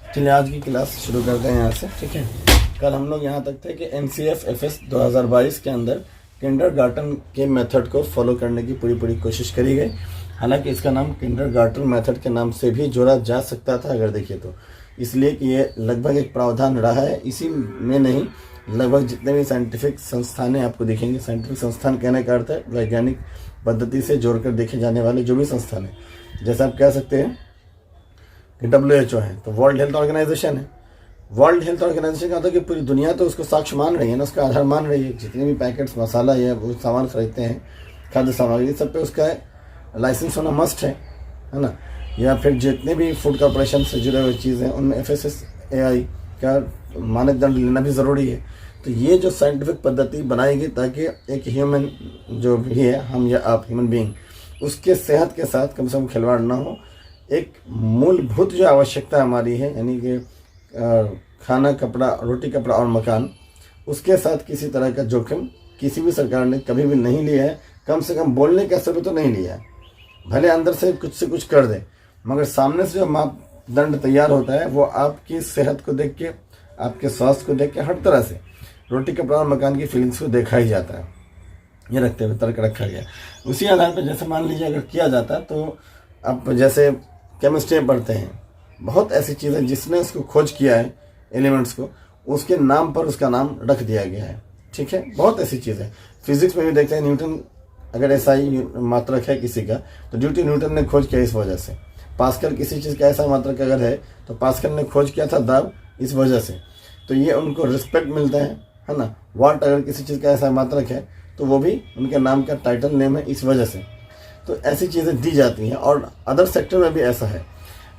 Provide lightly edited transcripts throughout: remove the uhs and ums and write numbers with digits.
चलिए आज की क्लास शुरू करते हैं यहाँ से, ठीक है। कल हम लोग यहाँ तक थे कि NCF-FS 2022 के अंदर किंडरगार्टन के मेथड को फॉलो करने की पूरी कोशिश करी गई। हालांकि इसका नाम किंडरगार्टन मेथड के नाम से भी जोड़ा जा सकता था अगर देखिए तो, इसलिए कि ये लगभग एक प्रावधान रहा है। इसी में नहीं, लगभग जितने भी साइंटिफिक संस्थान आपको दिखेंगे, साइंटिफिक संस्थान कहने का अर्थ है वैज्ञानिक पद्धति से जोड़कर देखे जाने वाले जो भी संस्थान है, जैसे आप कह सकते हैं कि WHO है तो वर्ल्ड हेल्थ ऑर्गेनाइजेशन है। वर्ल्ड हेल्थ ऑर्गेनाइजेशन का होता है कि पूरी दुनिया तो उसको साक्ष्य मान रही है ना, उसका आधार मान रही है। जितने भी पैकेट्स मसाला या वो सामान खरीदते हैं, खाद्य सामग्री, सब पे उसका लाइसेंस होना मस्ट है ना। या फिर जितने भी फूड कॉर्पोरेशन से जुड़े हुए चीज़ हैं उनमें FSSAI का मानदंड लेना भी ज़रूरी है। तो ये जो साइंटिफिक पद्धति बनाएगी ताकि एक ह्यूमन जो भी है, हम या आप ह्यूमन बीइंग, उसके सेहत के साथ कम से कम खिलवाड़ ना हो। एक मूलभूत जो आवश्यकता हमारी है, यानी कि खाना, कपड़ा, रोटी कपड़ा और मकान, उसके साथ किसी तरह का जोखिम किसी भी सरकार ने कभी भी नहीं लिया है। कम से कम बोलने के असर पे तो नहीं लिया है। भले अंदर से कुछ कर दे, मगर सामने से जो मापदंड तैयार होता है वो आपकी सेहत को देख के, आपके स्वास्थ्य को देख के, हर तरह से रोटी कपड़ा और मकान की फीलिंग्स को देखा ही जाता है। ये रखते हुए तर्क रखा गया। उसी आधार पर जैसे मान लीजिए अगर किया जाता तो अब जैसे केमिस्ट्री पढ़ते हैं, बहुत ऐसी चीज़ें जिसने उसको खोज किया है एलिमेंट्स को, उसके नाम पर उसका नाम रख दिया गया है, ठीक है। बहुत ऐसी चीज़ें फिजिक्स में भी देखते हैं। न्यूटन अगर ऐसा ही मात्रक है किसी का तो न्यूटन ने खोज किया इस वजह से। पास्कल किसी चीज़ का ऐसा मात्रक अगर है तो पास्कल ने खोज किया था दाब इस वजह से, तो ये उनको रिस्पेक्ट मिलता है ना। वाट अगर किसी चीज़ का ऐसा मात्रक है तो वो भी उनके नाम का टाइटल नेम है इस वजह से। तो ऐसी चीज़ें दी जाती हैं और अदर सेक्टर में भी ऐसा है।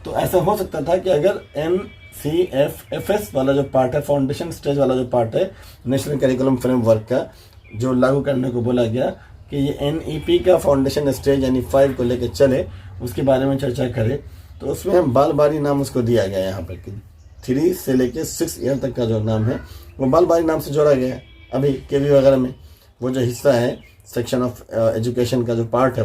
तो ऐसा हो सकता था कि अगर NCF-FS वाला जो पार्ट है, फाउंडेशन स्टेज वाला जो पार्ट है नेशनल करिकुलम फ्रेमवर्क का, जो लागू करने को बोला गया कि ये NEP का फाउंडेशन स्टेज यानी 5 को लेकर चले, उसके बारे में चर्चा करें, तो उसमें हम बाल बारी नाम उसको दिया गया यहाँ पर कि 3 से लेकर 6 ईयर तक का जो नाम है वो बाल बारी नाम से जोड़ा गया है। अभी KV वगैरह में वो जो हिस्सा है सेक्शन ऑफ एजुकेशन का जो पार्ट है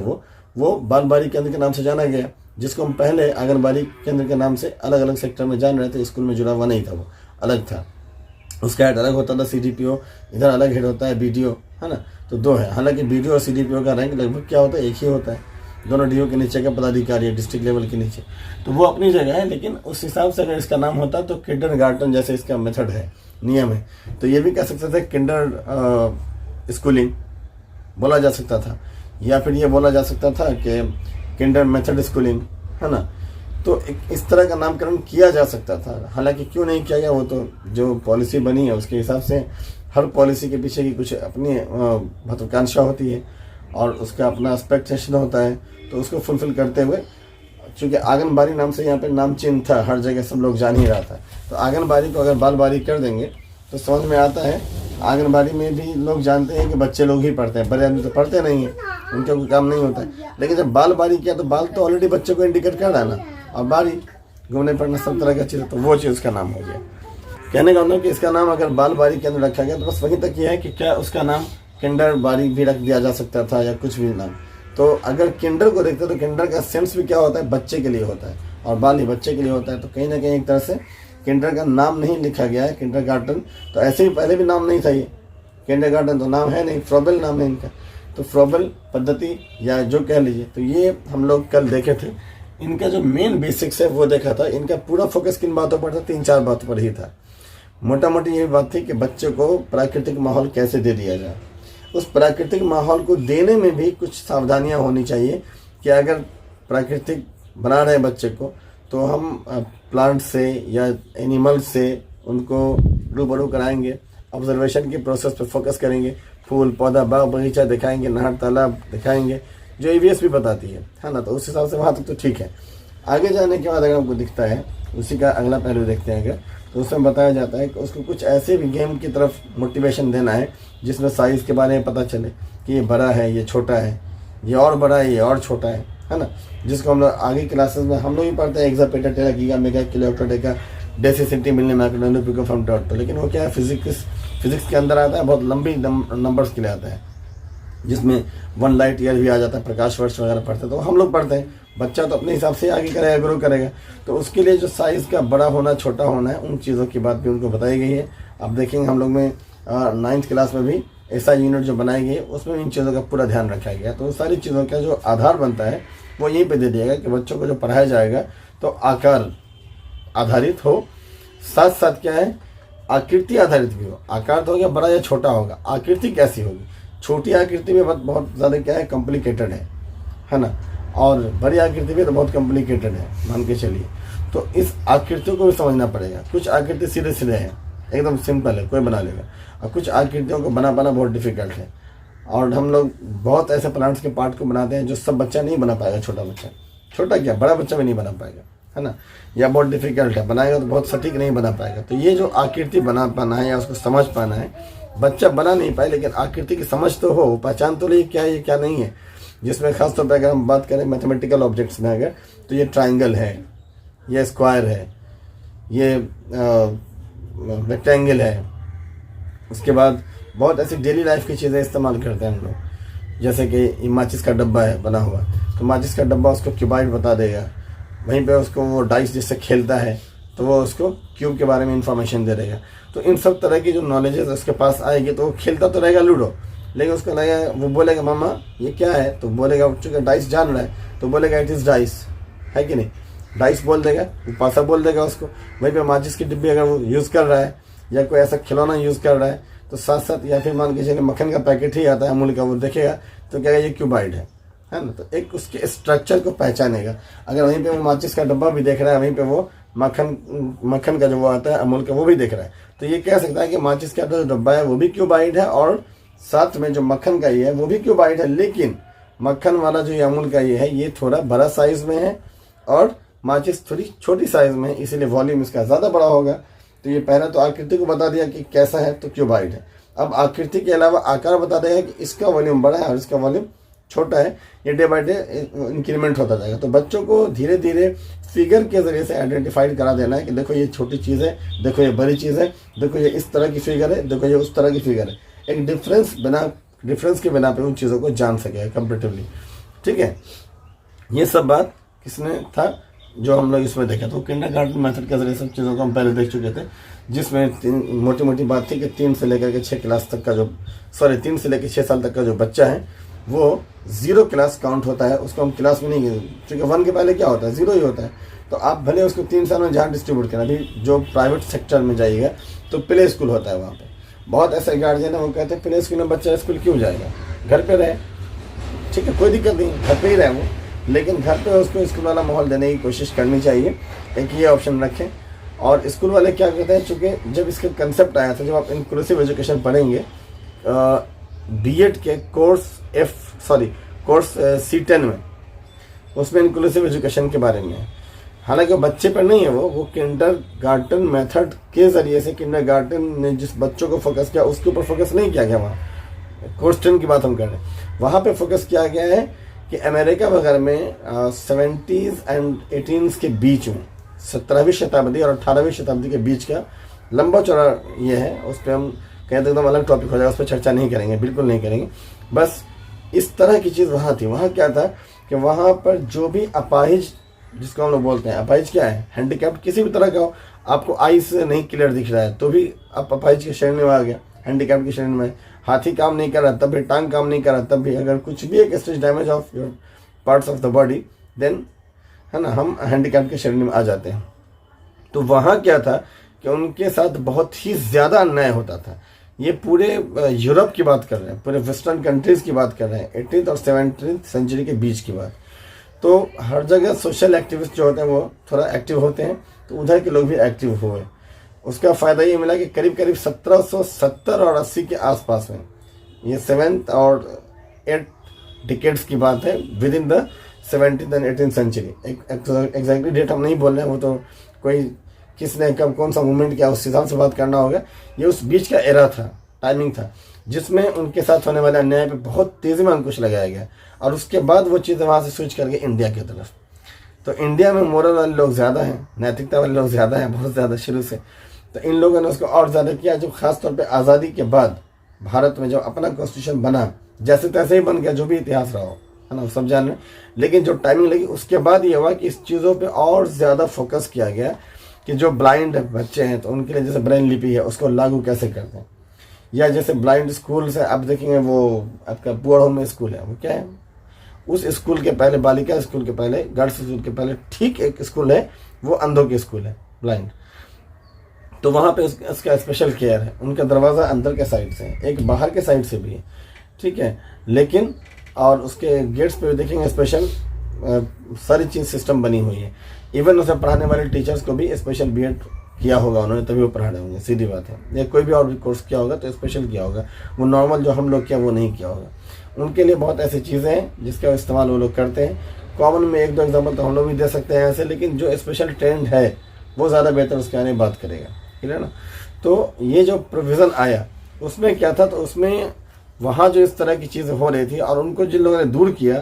वो बाल बारी केंद्र के नाम से जाना गया, जिसको हम पहले आंगनबाड़ी केंद्र के नाम से अलग अलग सेक्टर में जान रहे थे। स्कूल में जुड़ा हुआ नहीं था, वो अलग था। उसका हेड अलग होता था CDPO, इधर अलग हेड होता है BDO, है ना। तो 2 है। हालांकि BDO और CDPO का रैंक लगभग क्या होता है, एक ही होता है। दोनों DO के नीचे का पदाधिकारी है, डिस्ट्रिक्ट लेवल के नीचे, तो वो अपनी जगह है। लेकिन उस हिसाब से अगर इसका नाम होता तो किंडरगार्टन जैसे इसका मेथड है, नियम है, तो ये भी कह सकते थे किंडर स्कूलिंग बोला जा सकता था, या फिर ये बोला जा सकता था कि किंडर मेथड स्कूलिंग, है ना। तो इस तरह का नामकरण किया जा सकता था। हालांकि क्यों नहीं किया गया, वो तो जो पॉलिसी बनी है उसके हिसाब से, हर पॉलिसी के पीछे की कुछ अपनी महत्वाकांक्षा होती है और उसका अपना एक्सपेक्टेशन होता है, तो उसको फुलफिल करते हुए, चूँकि आंगनबाड़ी नाम से यहाँ पे नाम चिन्ह था, हर जगह सब लोग जान ही रहा था, तो आंगनबाड़ी को अगर बाल बारी कर देंगे तो समझ में आता है। आंगनबाड़ी में भी लोग जानते हैं कि बच्चे लोग ही पढ़ते हैं, बड़े आदमी तो पढ़ते नहीं हैं, उनका कोई काम नहीं होता है। लेकिन जब बाल बारी किया तो बाल तो ऑलरेडी बच्चे को इंडिकेट कर रहा है ना, और बारी घूमने पड़ना सब तरह का चीज़, तो वो चीज़ उसका नाम हो गया। कहने का मतलब कि इसका नाम अगर बाल बारी के अंदर रखा गया तो बस वहीं तक ये है कि क्या उसका नाम किंडर बारी भी रख दिया जा सकता था या कुछ भी नाम। तो अगर किंडर को देखते तो किंडर का सेंस भी क्या होता है, बच्चे के लिए होता है, और बाल ही बच्चे के लिए होता है। तो कहीं ना कहीं एक तरह से किंडर का नाम नहीं लिखा गया है, किंडरगार्टन। तो ऐसे ही पहले भी नाम नहीं था, ये किंडरगार्टन तो नाम है नहीं, फ्रॉबेल नाम है इनका। तो फ्रॉबेल पद्धति या जो कह लीजिए, तो ये हम लोग कल देखे थे। इनका जो मेन बेसिक्स है वो देखा था। इनका पूरा फोकस किन बातों पर था, 3-4 बातों पर ही था। मोटा मोटी ये बात थी कि बच्चे को प्राकृतिक माहौल कैसे दे दिया जाए। उस प्राकृतिक माहौल को देने में भी कुछ सावधानियां होनी चाहिए कि अगर प्राकृतिक बना रहे बच्चे को, तो हम प्लांट से या एनिमल से उनको रूबरू कराएंगे, ऑब्जर्वेशन की प्रोसेस पे फोकस करेंगे, फूल पौधा बाग बगीचा दिखाएंगे, नहर तालाब दिखाएंगे, जो EVS भी बताती है ना। तो उस हिसाब से वहाँ तक तो ठीक है। आगे जाने के बाद अगर आपको दिखता है, उसी का अगला पहलू देखते हैं अगर, तो उसमें बताया जाता है कि उसको कुछ ऐसे भी गेम की तरफ मोटिवेशन देना है जिसमें साइज़ के बारे में पता चले कि ये बड़ा है, ये छोटा है, ये और बड़ा है, ये और छोटा है ना। जिसको हम लोग आगे क्लासेस में हम लोग ही पढ़ते हैं, एक्सा पेटा टेरा गीगा मेगा किलो ऑक्टा डेसीसिटी मिलने माइक्रो पिको फ्रॉम डॉट। तो लेकिन वो क्या है, फिजिक्स के अंदर आता है, बहुत लंबी नंबर्स के लिए आता है, जिसमें 1 लाइट ईयर भी आ जाता है, प्रकाश वर्ष वगैरह पढ़ते हैं, तो हम लोग पढ़ते हैं। बच्चा तो अपने हिसाब से आगे करेगा, ग्रो करेगा। तो उसके लिए जो साइज़ का बड़ा होना छोटा होना है, उन चीज़ों की बात भी उनको बताई गई है। अब देखेंगे हम लोग में 9th क्लास में भी ऐसा यूनिट जो बनाई गई है, उसमें इन चीज़ों का पूरा ध्यान रखा गया। तो सारी चीज़ों का जो आधार बनता है वो यहीं पे दे दिया गया कि बच्चों को जो पढ़ाया जाएगा तो आकार आधारित हो, साथ साथ क्या है, आकृति आधारित भी हो। आकार तो हो गया बड़ा या छोटा होगा, आकृति कैसी होगी। छोटी आकृति में बहुत ज़्यादा क्या है, कॉम्प्लिकेटेड है ना, और बड़ी आकृति भी तो बहुत कॉम्प्लिकेटेड है, मान के चलिए। तो इस आकृतियों को भी समझना पड़ेगा। कुछ आकृति सीधे सीधे हैं, एकदम सिंपल है, कोई बना लेगा, और कुछ आकृतियों को बनाना बहुत डिफिकल्ट है। और हम लोग बहुत ऐसे प्लांट्स के पार्ट को बनाते हैं जो सब बच्चा नहीं बना पाएगा, छोटा बच्चा, छोटा क्या बड़ा बच्चा भी नहीं बना पाएगा, है ना, या बहुत डिफिकल्ट है, बनाएगा तो बहुत सटीक नहीं बना पाएगा। तो ये जो आकृति बना पाना है या उसको समझ पाना है, बच्चा बना नहीं पाए लेकिन आकृति की समझ तो हो, पहचान तो ले क्या है ये क्या नहीं है। जिसमें खासतौर पर अगर हम बात करें मैथमेटिकल ऑब्जेक्ट्स में, अगर तो ये ट्राइंगल है, ये स्क्वायर है, ये रेक्टेंगल है। उसके बाद बहुत ऐसी डेली लाइफ की चीज़ें इस्तेमाल करते हैं हम लोग, जैसे कि माचिस का डब्बा है बना हुआ, तो माचिस का डब्बा उसको क्यूबाइड बता देगा। वहीं पे उसको वो डाइस जिससे खेलता है तो वो उसको क्यूब के बारे में इंफॉर्मेशन दे देगा। तो इन सब तरह की जो नॉलेजेस उसके पास आएगी तो वो खेलता तो रहेगा लूडो, लेकिन उसको लगेगा, वो बोलेगा मामा ये क्या है, तो बोलेगा चूँकि डाइस जान रहा है तो बोलेगा इट इज़ डाइस, है कि नहीं, डाइस बोल देगा, वो पासा बोल देगा उसको। वहीं पे माचिस की डिब्बी अगर वो यूज़ कर रहा है या कोई ऐसा खिलौना यूज़ कर रहा है तो साथ साथ, या फिर मान के चलिए मक्खन का पैकेट ही आता है अमूल का, वो देखेगा तो कहेगा ये क्यूबाइड है ना। तो एक उसके स्ट्रक्चर को पहचानेगा। अगर वहीं पे वो माचिस का डब्बा भी देख रहा है, वहीं पे वो मक्खन का जो वो आता है अमूल का वो भी देख रहा है, तो ये कह सकता है कि माचिस का जो डब्बा है वो भी क्यूबाइड है और साथ में जो मक्खन का ये है वो भी क्यूबाइड है। लेकिन मक्खन वाला जो ये अमूल का ये है ये थोड़ा बड़ा साइज में है और माचिस थोड़ी छोटी साइज में है, इसीलिए वॉल्यूम इसका ज़्यादा बड़ा होगा। तो ये पहला तो आकृति को बता दिया कि कैसा है, तो क्यूबाइड है। अब आकृति के अलावा आकार बता देगा कि इसका वॉल्यूम बड़ा है और इसका वॉल्यूम छोटा है। ये डे बाय डे इंक्रीमेंट होता जाएगा। तो बच्चों को धीरे धीरे फिगर के जरिए से आइडेंटिफाइड करा देना है कि देखो ये छोटी चीज़ है, देखो ये बड़ी चीज़ है, देखो ये इस तरह की फिगर है, देखो ये उस तरह की फिगर है। एक डिफरेंस के बिना पे उन चीज़ों को जान सकेगा कंपेरेटिवली। ठीक है, ये सब बात किसने था जो हम लोग इसमें देखा। तो किंडरगार्टन मेथड के जरिए सब चीज़ों को हम पहले देख चुके थे, जिसमें मोटी मोटी बात थी कि 3 से लेकर के 6 क्लास तक का जो 3 से लेकर 6 साल तक का जो बच्चा है वो 0 क्लास काउंट होता है। उसको हम क्लास में नहीं, क्योंकि 1 के पहले क्या होता है, 0 ही होता है। तो आप भले उसको 3 साल में जहाँ डिस्ट्रीब्यूट करें, अभी जो प्राइवेट सेक्टर में जाइएगा तो प्ले स्कूल होता है, वहाँ पे बहुत ऐसे गार्जियन है वो कहते हैं प्ले स्कूल में बच्चा स्कूल क्यों जाएगा, घर पे रहे, ठीक है कोई दिक्कत नहीं, घर पे ही रहे वो, लेकिन घर पे उसको स्कूल वाला माहौल देने की कोशिश करनी चाहिए। एक ये ऑप्शन रखें। और स्कूल वाले क्या कहते हैं, चूँकि जब इसका कंसेप्ट आया था, जब आप इंक्लूसिव एजुकेशन पढ़ेंगे बीएड के कोर्स C10 में, उसमें इंक्लूसिव एजुकेशन के बारे में है। हालांकि वो बच्चे पर नहीं है, वो किंडरगार्टन मेथड के जरिए से किंडरगार्टन ने जिस बच्चों को फोकस किया उसके ऊपर फोकस नहीं किया गया। वहाँ कोर्स 10 की बात हम कर रहे हैं, वहाँ पे फोकस किया गया है कि अमेरिका वगैरह में 70s एंड 18s के बीच में, 17वीं शताब्दी और 18वीं शताब्दी के बीच का लंबा चौड़ा ये है। उस पर हम कहें तो एकदम अलग टॉपिक हो जाएगा, उस पर चर्चा नहीं करेंगे, बिल्कुल नहीं करेंगे। बस इस तरह की चीज़ वहाँ थी। वहाँ क्या था कि वहाँ पर जो भी अपाहिज, जिसको हम लोग बोलते हैं, अपाहिज क्या है, हैंडीकैप्ड किसी भी तरह का हो, आपको आई से नहीं क्लियर दिख रहा है तो भी आप अपाहिज के श्रेणी में आ गया, हैंडीकैप्ड की श्रेणी में। हाथी काम नहीं कर रहा तब भी, टांग काम नहीं कर रहा तब भी, अगर कुछ भी एक stage damage of your parts of the body, then है ना, हम हैंडीकैप्ड की श्रेणी में आ जाते हैं। तो वहाँ क्या था कि उनके साथ बहुत ही ज़्यादा अन्याय होता था। ये पूरे यूरोप की बात कर रहे हैं, पूरे वेस्टर्न कंट्रीज़ की बात कर रहे हैं, 18th और 17th सेंचुरी के बीच की बात। तो हर जगह सोशल एक्टिविस्ट जो होते हैं वो थोड़ा एक्टिव होते हैं, तो उधर के लोग भी एक्टिव हुए। उसका फ़ायदा ये मिला कि करीब 1770 और 80 के आसपास में, ये 7th और 8th डिकेड्स की बात है, within the 17th and 18th century. Exactly date हम नहीं बोल रहे हैं, वो तो कोई किसने कब कौन सा मूवमेंट किया उस हिसाब से बात करना होगा। ये उस बीच का एरा था, टाइमिंग था, जिसमें उनके साथ होने वाले अन्याय पे बहुत तेज़ी में अंकुश लगाया गया। और उसके बाद वो चीज़ें वहाँ से स्विच करके इंडिया की तरफ। तो इंडिया में मोरल वाले लोग ज़्यादा हैं, नैतिकता वाले लोग ज़्यादा हैं, बहुत ज़्यादा शुरू से। तो इन लोगों ने उसको और ज़्यादा किया। जो खासतौर पे आज़ादी के बाद भारत में जब अपना कॉन्स्टिट्यूशन बना, जैसे तैसे ही बन गया, जो भी इतिहास रहा हो, है ना, सब जान रहे हैं। लेकिन जो टाइमिंग लगी उसके बाद ये हुआ कि इस चीज़ों पे और ज़्यादा फोकस किया गया कि जो ब्लाइंड बच्चे हैं तो उनके लिए जैसे ब्रेन लिपि है उसको लागू कैसे करते हैं, या जैसे ब्लाइंड स्कूल्स है, आप देखेंगे वो आपका पुअर होम में स्कूल है, वो क्या है, उस स्कूल के पहले, बालिका स्कूल के पहले, गर्ल्स स्कूल के पहले ठीक एक स्कूल है, वो अंधों की स्कूल है, ब्लाइंड। तो वहाँ पे उसका स्पेशल केयर है, उनका दरवाज़ा अंदर के साइड से है, एक बाहर के साइड से भी है, ठीक है। लेकिन और उसके गेट्स पे भी देखेंगे स्पेशल सारी चीज़ सिस्टम बनी हुई है। इवन उसे पढ़ाने वाले टीचर्स को भी स्पेशल बीएड किया होगा उन्होंने, तभी वो पढ़ा रहे होंगे, सीधी बात है। या कोई भी और भी कोर्स किया होगा तो स्पेशल किया होगा, वो नॉर्मल जो हम लोग किया वो नहीं किया होगा। उनके लिए बहुत ऐसी चीज़ें हैं जिसका इस्तेमाल वो लोग करते हैं। कॉमन में एक दो एग्जाम्पल तो हम लोग भी दे सकते हैं ऐसे, लेकिन जो स्पेशल ट्रेंड है वो ज़्यादा बेहतर उसके आने बात करेगा, ठीक है ना। तो ये जो प्रोविज़न आया उसमें क्या था, तो उसमें वहाँ जो इस तरह की चीज़ें हो रही थी और उनको जिन लोगों ने दूर किया,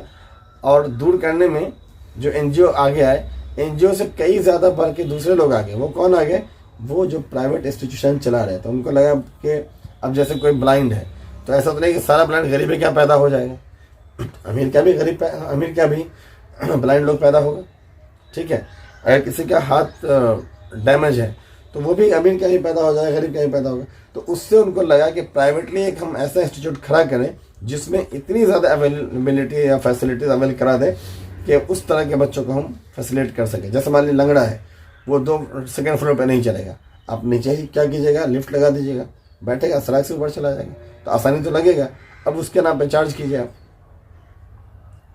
और दूर करने में जो एनजीओ आगे आए, एनजीओ से कई ज़्यादा बढ़ के दूसरे लोग आ गए। वो कौन आ गए, वो जो प्राइवेट इंस्टीट्यूशन चला रहे थे। उनको लगा कि अब जैसे कोई ब्लाइंड है तो ऐसा तो नहीं कि सारा ब्लाइंड गरीब है क्या पैदा हो जाएगा, अमीर क्या भी गरीब, अमीर क्या भी ब्लाइंड लोग पैदा होगा, ठीक है। अगर किसी का हाथ डैमेज है तो वो भी अमीर क्या ही पैदा हो जाएगा, गरीब क्या ही पैदा होगा। तो उससे उनको लगा कि प्राइवेटली एक हम ऐसा इंस्टीट्यूट खड़ा करें जिसमें इतनी ज़्यादा अवेलेबिलिटी या फैसिलिटीज अवेल करा दें कि उस तरह के बच्चों को हम फैसिलिटेट कर सकें। जैसे मान लीजिए लंगड़ा है, वो 2 सेकेंड फ्लोर पे नहीं चलेगा, आप नीचे ही क्या कीजिएगा, लिफ्ट लगा दीजिएगा, बैठेगा, सड़क से ऊपर चला जाएगा, तो आसानी तो लगेगा। अब उसके नाम पे चार्ज कीजिए आप,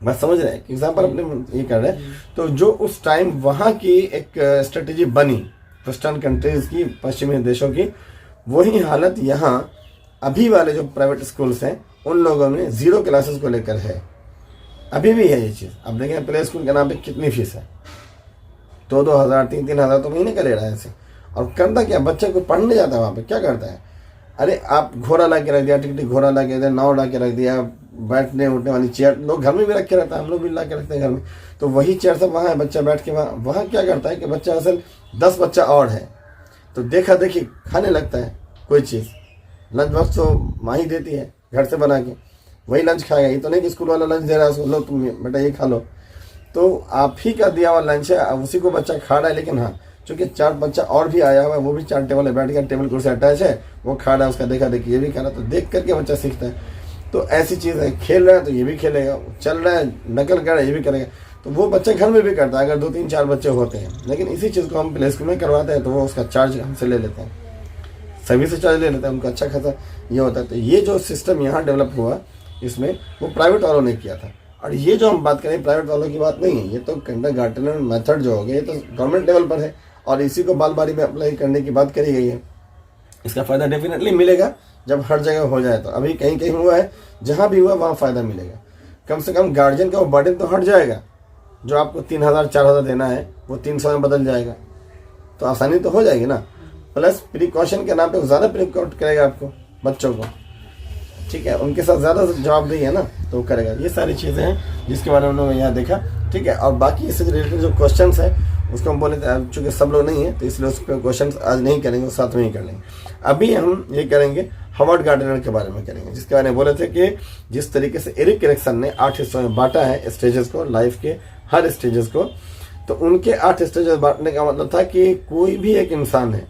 बस समझ रहे हैं, एग्जाम्पल अपने ये कर रहे हैं। तो जो उस टाइम वहाँ की एक स्ट्रेटेजी बनी वेस्टर्न कंट्रीज की, पश्चिमी देशों की, वही हालत यहाँ अभी वाले जो प्राइवेट स्कूल्स हैं उन लोगों में 0 क्लासेस को लेकर है, अभी भी है ये चीज़। अब देखें प्ले स्कूल के नाम पे कितनी फीस है, 2-2 हज़ार 3-3 हज़ार तो महीने का ले रहा है ऐसे। और करता क्या, बच्चे को पढ़ने जाता है वहाँ पे, क्या करता है, अरे आप घोड़ा ला के रख दिया, टिकटी घोड़ा ला के दिया, नाव ला के रख दिया, बैठने उठने वाली चेयर लोग घर में भी रख के रहता है, हम लोग भी ला के रखते हैं घर में। तो वही चेयर सब वहाँ है, बच्चा बैठ के वहाँ क्या करता है कि बच्चा असल 10 बच्चा और है तो देखा देखी खाने लगता है कोई चीज़। लंच बॉक्स तो माँ ही देती है घर से बना के, वही लंच खाएगा। ये तो नहीं कि स्कूल वाला लंच दे रहा है उसको, लो तुम बेटा ये खा लो, तो आप ही का दिया हुआ लंच है, उसी को बच्चा खा रहा है। लेकिन हाँ, चूँकि 4 बच्चा और भी आया हुआ है, वो भी 4 टेबल में बैठ गया, टेबल कुर्सी अटैच है, वो खा रहा है, उसका देखा देखी ये भी खा रहा है, तो देख करके बच्चा सीखता है। तो ऐसी चीज़ है, खेल रहा है तो ये भी खेलेगा, चल रहा है नकल कर रहा है ये भी करेगा। तो वो बच्चा घर में भी करता है अगर 2-3-4 बच्चे होते हैं। लेकिन इसी चीज़ को हम प्ले स्कूल में करवाते हैं तो वो उसका चार्ज हमसे ले लेते हैं, सभी से चार्ज ले लेते हैं, उनका अच्छा खासा ये होता है। तो ये जो सिस्टम यहाँ डेवलप हुआ इसमें वो प्राइवेट वालों ने किया था। और ये जो हम बात करें प्राइवेट वालों की बात नहीं है, ये तो किंडरगार्टन मेथड जो हो गया ये तो गवर्नमेंट लेवल पर है और इसी को बालबाड़ी में अप्लाई करने की बात करी गई है। इसका फ़ायदा डेफिनेटली मिलेगा जब हर जगह हो जाए। तो अभी कहीं कहीं हुआ है, जहाँ भी हुआ वहाँ फ़ायदा मिलेगा। कम से कम गार्जियन का वो बर्डन तो हट जाएगा, जो आपको 3,000-4,000 देना है वो 300 में बदल जाएगा, तो आसानी तो हो जाएगी ना। प्लस प्रिकॉशन के नाम पे ज़्यादा प्रिकॉट करेगा आपको बच्चों को, ठीक है, उनके साथ ज़्यादा जवाबदेही है ना, तो वो करेगा। ये सारी चीज़ें हैं जिसके बारे में उन्होंने यहाँ देखा, ठीक है। और बाकी इससे रिलेटेड जो क्वेश्चन है उसको हम बोले चूँकि सब लोग नहीं है तो इसलिए उस पर क्वेश्चन आज नहीं करेंगे, वो साथ में ही कर लेंगे। अभी हम ये करेंगे हावर्ड गार्डनर के बारे में करेंगे, जिसके बारे में बोले थे कि जिस तरीके से एरिक एरिक्सन ने 8 हिस्सों में बांटा है स्टेजेस को, लाइफ के हर स्टेजेस को। तो उनके 8 स्टेजेस बांटने का मतलब था कि कोई भी एक इंसान है,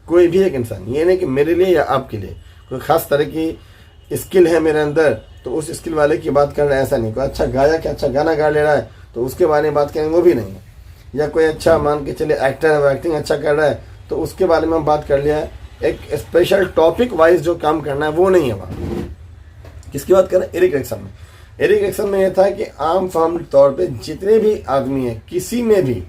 कोई भी एक इंसान, ये नहीं कि मेरे लिए या आपके लिए कोई ख़ास तरह की स्किल है मेरे अंदर तो उस स्किल वाले की बात कर रहे हैं, ऐसा नहीं। कोई अच्छा गाया कि अच्छा गाना गा ले रहा है तो उसके बारे में बात करेंगे, वो भी नहीं है। या कोई अच्छा मान के चलिए एक्टर है, वो एक्टिंग अच्छा कर रहा है तो उसके बारे में हम बात कर लिया है। एक स्पेशल टॉपिक वाइज जो काम करना है वो नहीं है वहाँ। किसकी बात कर रहे हैं? एरिक एरिक्सन में। एरिक एरिक्सन में यह था कि आम फार्म तौर पे जितने भी आदमी हैं, किसी में भी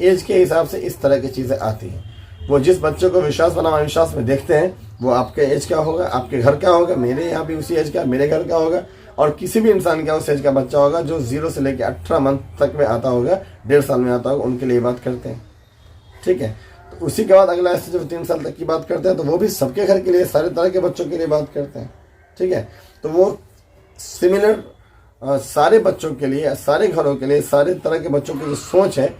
एज के हिसाब से इस तरह की चीज़ें आती हैं। वो जिस बच्चों को विश्वास बना विश्वास में देखते हैं वो आपके एज का होगा, आपके घर का होगा, मेरे यहाँ भी उसी एज का, मेरे घर का होगा, और किसी भी इंसान का उस एज का बच्चा होगा जो 0 से लेकर 18 मंथ तक में आता होगा, 1.5 साल में आता होगा, उनके लिए बात करते हैं, ठीक है। तो उसी के बाद अगला ऐसे जब 3 साल तक की बात करते हैं तो वो भी सबके घर के लिए, सारे तरह के बच्चों के लिए बात करते हैं, ठीक है। तो वो सिमिलर सारे बच्चों के लिए, सारे घरों के लिए, सारे तरह के बच्चों की जो सोच है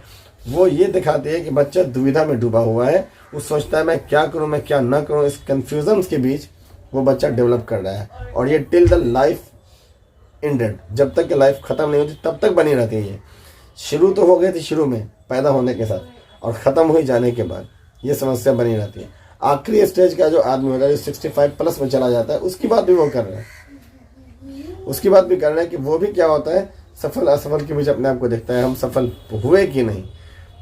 वो ये दिखाती है कि बच्चा दुविधा में डूबा हुआ है। वो सोचता है मैं क्या करूं, मैं क्या ना करूं, इस कन्फ्यूजन के बीच वो बच्चा डेवलप कर रहा है। और ये टिल द लाइफ इंडेड, जब तक कि लाइफ ख़त्म नहीं होती तब तक बनी रहती है। ये शुरू तो हो गई थी शुरू में पैदा होने के साथ, और ख़त्म हुई जाने के बाद ये समस्या बनी रहती है। आखिरी स्टेज का जो आदमी होता है, जो 65 प्लस में चला जाता है, उसकी बात भी वो कर रहे हैं, उसकी बात भी कर रहे हैं कि वो भी क्या होता है, सफल असफल के बीच अपने आप को देखता है, हम सफल हुए कि नहीं।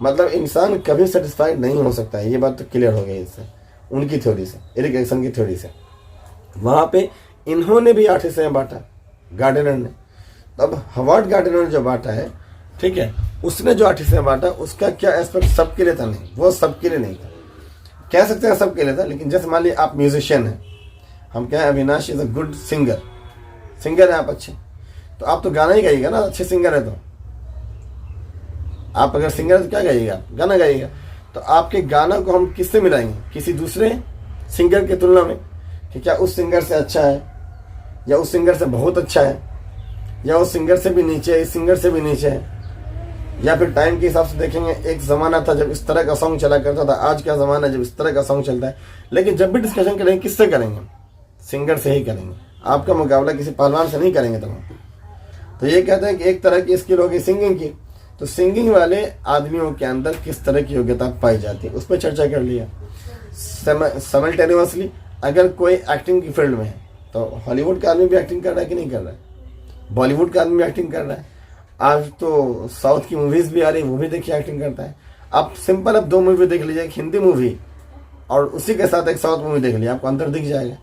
मतलब इंसान कभी सेटिस्फाइड नहीं हो सकता है, ये बात तो क्लियर हो गई इससे, उनकी थ्योरी से, एरिक एरिक्सन की थ्योरी से। वहाँ पे इन्होंने भी 8 हिस्से में बांटा, गार्डनर ने। तब हॉवर्ड गार्डनर ने जो बांटा है, ठीक है, उसने जो 8 हिस्से में बांटा, उसका क्या एस्पेक्ट सबके लिए था? नहीं, वो सबके लिए नहीं था। कह सकते हैं सबके लिए था, लेकिन जैसे मान लीजिए आप म्यूजिशियन हैं, हम क्या है, Avinash is a good singer, singer है आप अच्छे, तो आप तो गाना ही गाइएगा ना, अच्छे सिंगर है तो। आप अगर सिंगर है तो क्या गाइएगा? गाना गाइएगा। तो आपके गाना को हम किससे मिलाएंगे? किसी दूसरे सिंगर की तुलना में, कि क्या उस सिंगर से अच्छा है, या उस सिंगर से बहुत अच्छा है, या उस सिंगर से भी नीचे है, इस सिंगर से भी नीचे है। या फिर टाइम के हिसाब से देखेंगे, एक ज़माना था जब इस तरह का सॉन्ग चला करता था, आज का ज़माना जब इस तरह का सॉन्ग चलता है। लेकिन जब भी डिस्कशन करेंगे किससे करेंगे? सिंगर से ही करेंगे। आपका मुकाबला किसी पहलवान से नहीं करेंगे। तो ये कहते हैं कि एक तरह की स्किल होगी सिंगिंग की, तो सिंगिंग वाले आदमियों के अंदर किस तरह की योग्यता पाई जाती है, उस पर चर्चा कर लिया। साइमल्टेनियसली अगर कोई एक्टिंग की फील्ड में है, तो हॉलीवुड का आदमी भी एक्टिंग कर रहा है कि नहीं कर रहा है? बॉलीवुड का आदमी भी एक्टिंग कर रहा है। आज तो साउथ की मूवीज़ भी आ रही है, वो भी देखिए एक्टिंग करता है। आप सिंपल अब 2 मूवी देख लीजिए, एक हिंदी मूवी और उसी के साथ एक साउथ मूवी देख लीजिए, आपको अंतर दिख जाएगा।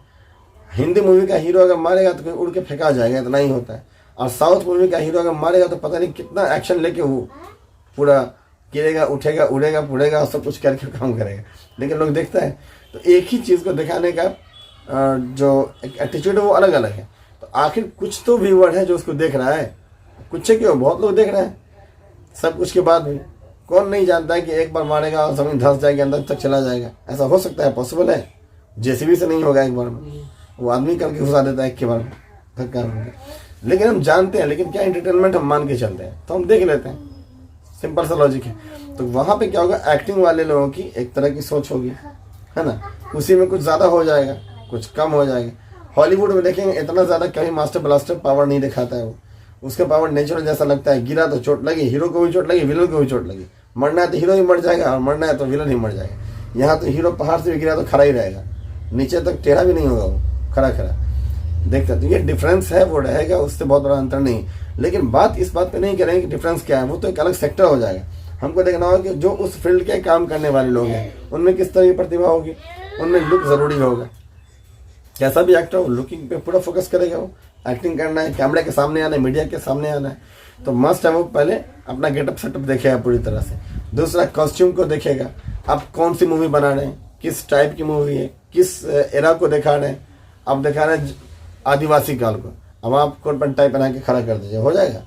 हिंदी मूवी का हीरो अगर मारेगा तो कोई उड़ के फेंका जाएगा, इतना ही होता है। और साउथ मूवी का हीरो अगर मारेगा तो पता नहीं कितना एक्शन लेके वो पूरा गिरेगा, उठेगा, उड़ेगा, पुड़ेगा, सब कुछ करके काम करेगा। लेकिन लोग देखते हैं, तो एक ही चीज़ को दिखाने का जो एक एटीट्यूड है वो अलग अलग है। तो आखिर कुछ तो व्यूअर है जो उसको देख रहा है, कुछ है क्यों, बहुत लोग देख रहे हैं। सब कुछ के बाद भी कौन नहीं जानता है कि एक बार मारेगा और जमीन धंस जाएगी, अंदर तक चला जाएगा। ऐसा हो सकता है, पॉसिबल है। जेसीबी से नहीं होगा एक बार में, वो आदमी करके घुसा देता है एक के बार में धक्का। लेकिन हम जानते हैं, लेकिन क्या एंटरटेनमेंट हम मान के चलते हैं, तो हम देख लेते हैं, सिंपल सा लॉजिक है। तो वहाँ पे क्या होगा, एक्टिंग वाले लोगों की एक तरह की सोच होगी, है ना, उसी में कुछ ज़्यादा हो जाएगा, कुछ कम हो जाएगा। हॉलीवुड में देखेंगे इतना ज़्यादा कहीं मास्टर ब्लास्टर पावर नहीं दिखाता है वो, उसका पावर नेचुरल जैसा लगता है। गिरा तो चोट लगी, हीरो को भी चोट लगी, विलन को भी चोट लगी। मरना है तो हीरो ही मर जाएगा, और मरना है तो विलन ही मर जाएगा। यहाँ तो हीरो पहाड़ से भी गिरा तो खड़ा ही रहेगा, नीचे तक टेढ़ा भी नहीं होगा, वो खड़ा खड़ा देखता। तो ये डिफरेंस है, वो रहेगा, उससे बहुत बड़ा अंतर नहीं। लेकिन बात इस बात पे नहीं करेंगे कि डिफरेंस क्या है, वो तो एक अलग सेक्टर हो जाएगा। हमको देखना होगा कि जो उस फील्ड के काम करने वाले लोग हैं उनमें किस तरह की प्रतिभा होगी, उनमें लुक ज़रूरी होगा। कैसा भी एक्टर हो, लुकिंग पे पूरा फोकस करेगा। वो एक्टिंग करना है, कैमरे के सामने आना है, मीडिया के सामने आना है, तो मस्ट है वो पहले अपना गेटअप सेटअप देखेगा पूरी तरह से। दूसरा, कॉस्ट्यूम को देखेगा, आप कौन सी मूवी बना रहे हैं, किस टाइप की मूवी है, किस एरा को दिखा रहे हैं। आप दिखा रहे हैं आदिवासी काल को, अब आप कोट पैंट टाई पहना के खड़ा कर दीजिए, हो जाएगा?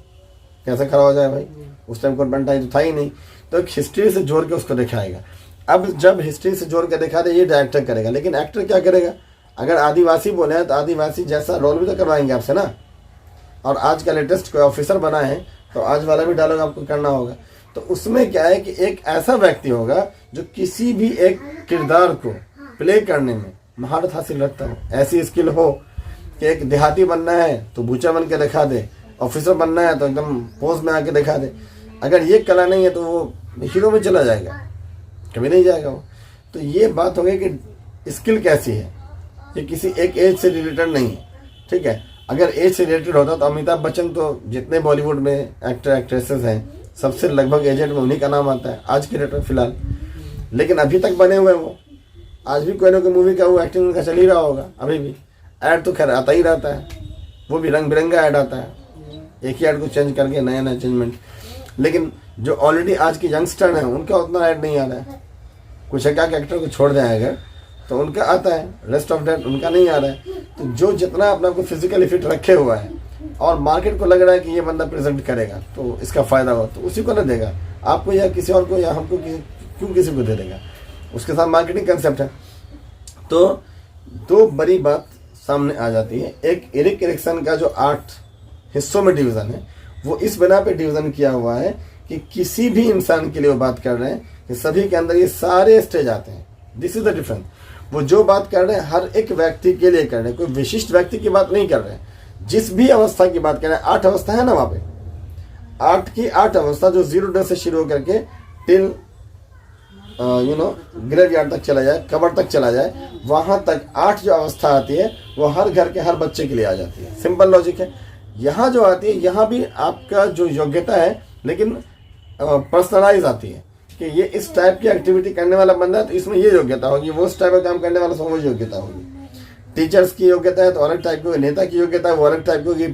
कैसे खड़ा हो जाए भाई? उस टाइम कोट पैंट टाई तो था ही नहीं। तो एक हिस्ट्री से जोड़ के उसको दिखाएगा। अब जब हिस्ट्री से जोड़ के दिखा दे, ये डायरेक्टर करेगा। लेकिन एक्टर क्या करेगा? अगर आदिवासी बोले हैं तो आदिवासी जैसा रोल भी तो करवाएंगे आपसे ना। और आज का लेटेस्ट कोई ऑफिसर बना है तो आज वाला भी डायलॉग आपको करना होगा। तो उसमें क्या है कि एक ऐसा व्यक्ति होगा जो किसी भी एक किरदार को प्ले करने में महारत हासिल रखता हो, ऐसी स्किल हो कि एक देहाती बनना है तो बूचा बन के दिखा दे, ऑफिसर बनना है तो एकदम पोज में आके दिखा दे। अगर ये कला नहीं है तो वो हीरो में चला जाएगा, कभी नहीं जाएगा वो। तो ये बात हो गई कि स्किल कैसी है, ये किसी एक एज से रिलेटेड नहीं है, ठीक है। अगर एज से रिलेटेड होता तो अमिताभ बच्चन तो जितने बॉलीवुड में एक्टर एक्ट्रेसेस हैं सबसे लगभग एजेड में उन्हीं का नाम आता है आज के डेट में फिलहाल। लेकिन अभी तक बने हुए वो, आज भी कोई ना कोई मूवी का वो एक्टिंग उनका चल ही रहा होगा। अभी भी ऐड तो खैर आता ही रहता है, वो भी रंग बिरंगा ऐड आता है, एक ही ऐड को चेंज करके नया नया चेंजमेंट। लेकिन जो ऑलरेडी आज के यंगस्टर हैं उनका उतना ऐड नहीं आ रहा है। कुछ एक एक्टर को छोड़ दें अगर तो उनका आता है, रेस्ट ऑफ डेट उनका नहीं आ रहा है। तो जो जितना अपने आपको फिजिकली फिट रखे हुआ है और मार्केट को लग रहा है कि ये बंदा प्रेजेंट करेगा तो इसका फ़ायदा हो, तो उसी को ना देगा आपको या किसी और को, या हमको क्यों किसी को दे देगा। उसके साथ मार्केटिंग कंसेप्ट है। तो दो बड़ी बात सामने आ जाती है। एक एरिक एरिक्सन का जो 8 हिस्सों में डिवीज़न है वो इस बिना पे डिवीज़न किया हुआ है कि किसी भी इंसान के लिए वो बात कर रहे हैं कि सभी के अंदर ये सारे स्टेज आते हैं। This is the difference. वो जो बात कर रहे हैं हर एक व्यक्ति के लिए कर रहे हैं, कोई विशिष्ट व्यक्ति की बात नहीं कर रहे हैं। जिस भी अवस्था की बात करें, 8 अवस्था है ना वहां पे, 8 की 8 अवस्था जो 0 डे से शुरू होकर के टिल ग्रेवयार्ड तक चला जाए, कब्र तक चला जाए, वहां तक 8 जो अवस्था आती है वो हर घर के हर बच्चे के लिए आ जाती है। सिंपल लॉजिक है। यहाँ जो आती है, यहाँ भी आपका जो योग्यता है लेकिन पर्सनलाइज आती है कि ये इस टाइप की एक्टिविटी करने वाला बंदा है तो इसमें ये योग्यता होगी, वो उस टाइप का काम करने वाला वो योग्यता होगी। टीचर्स की योग्यता है तो अलग टाइप की होगी, नेता की योग्यता है वो अलग टाइप की होगी,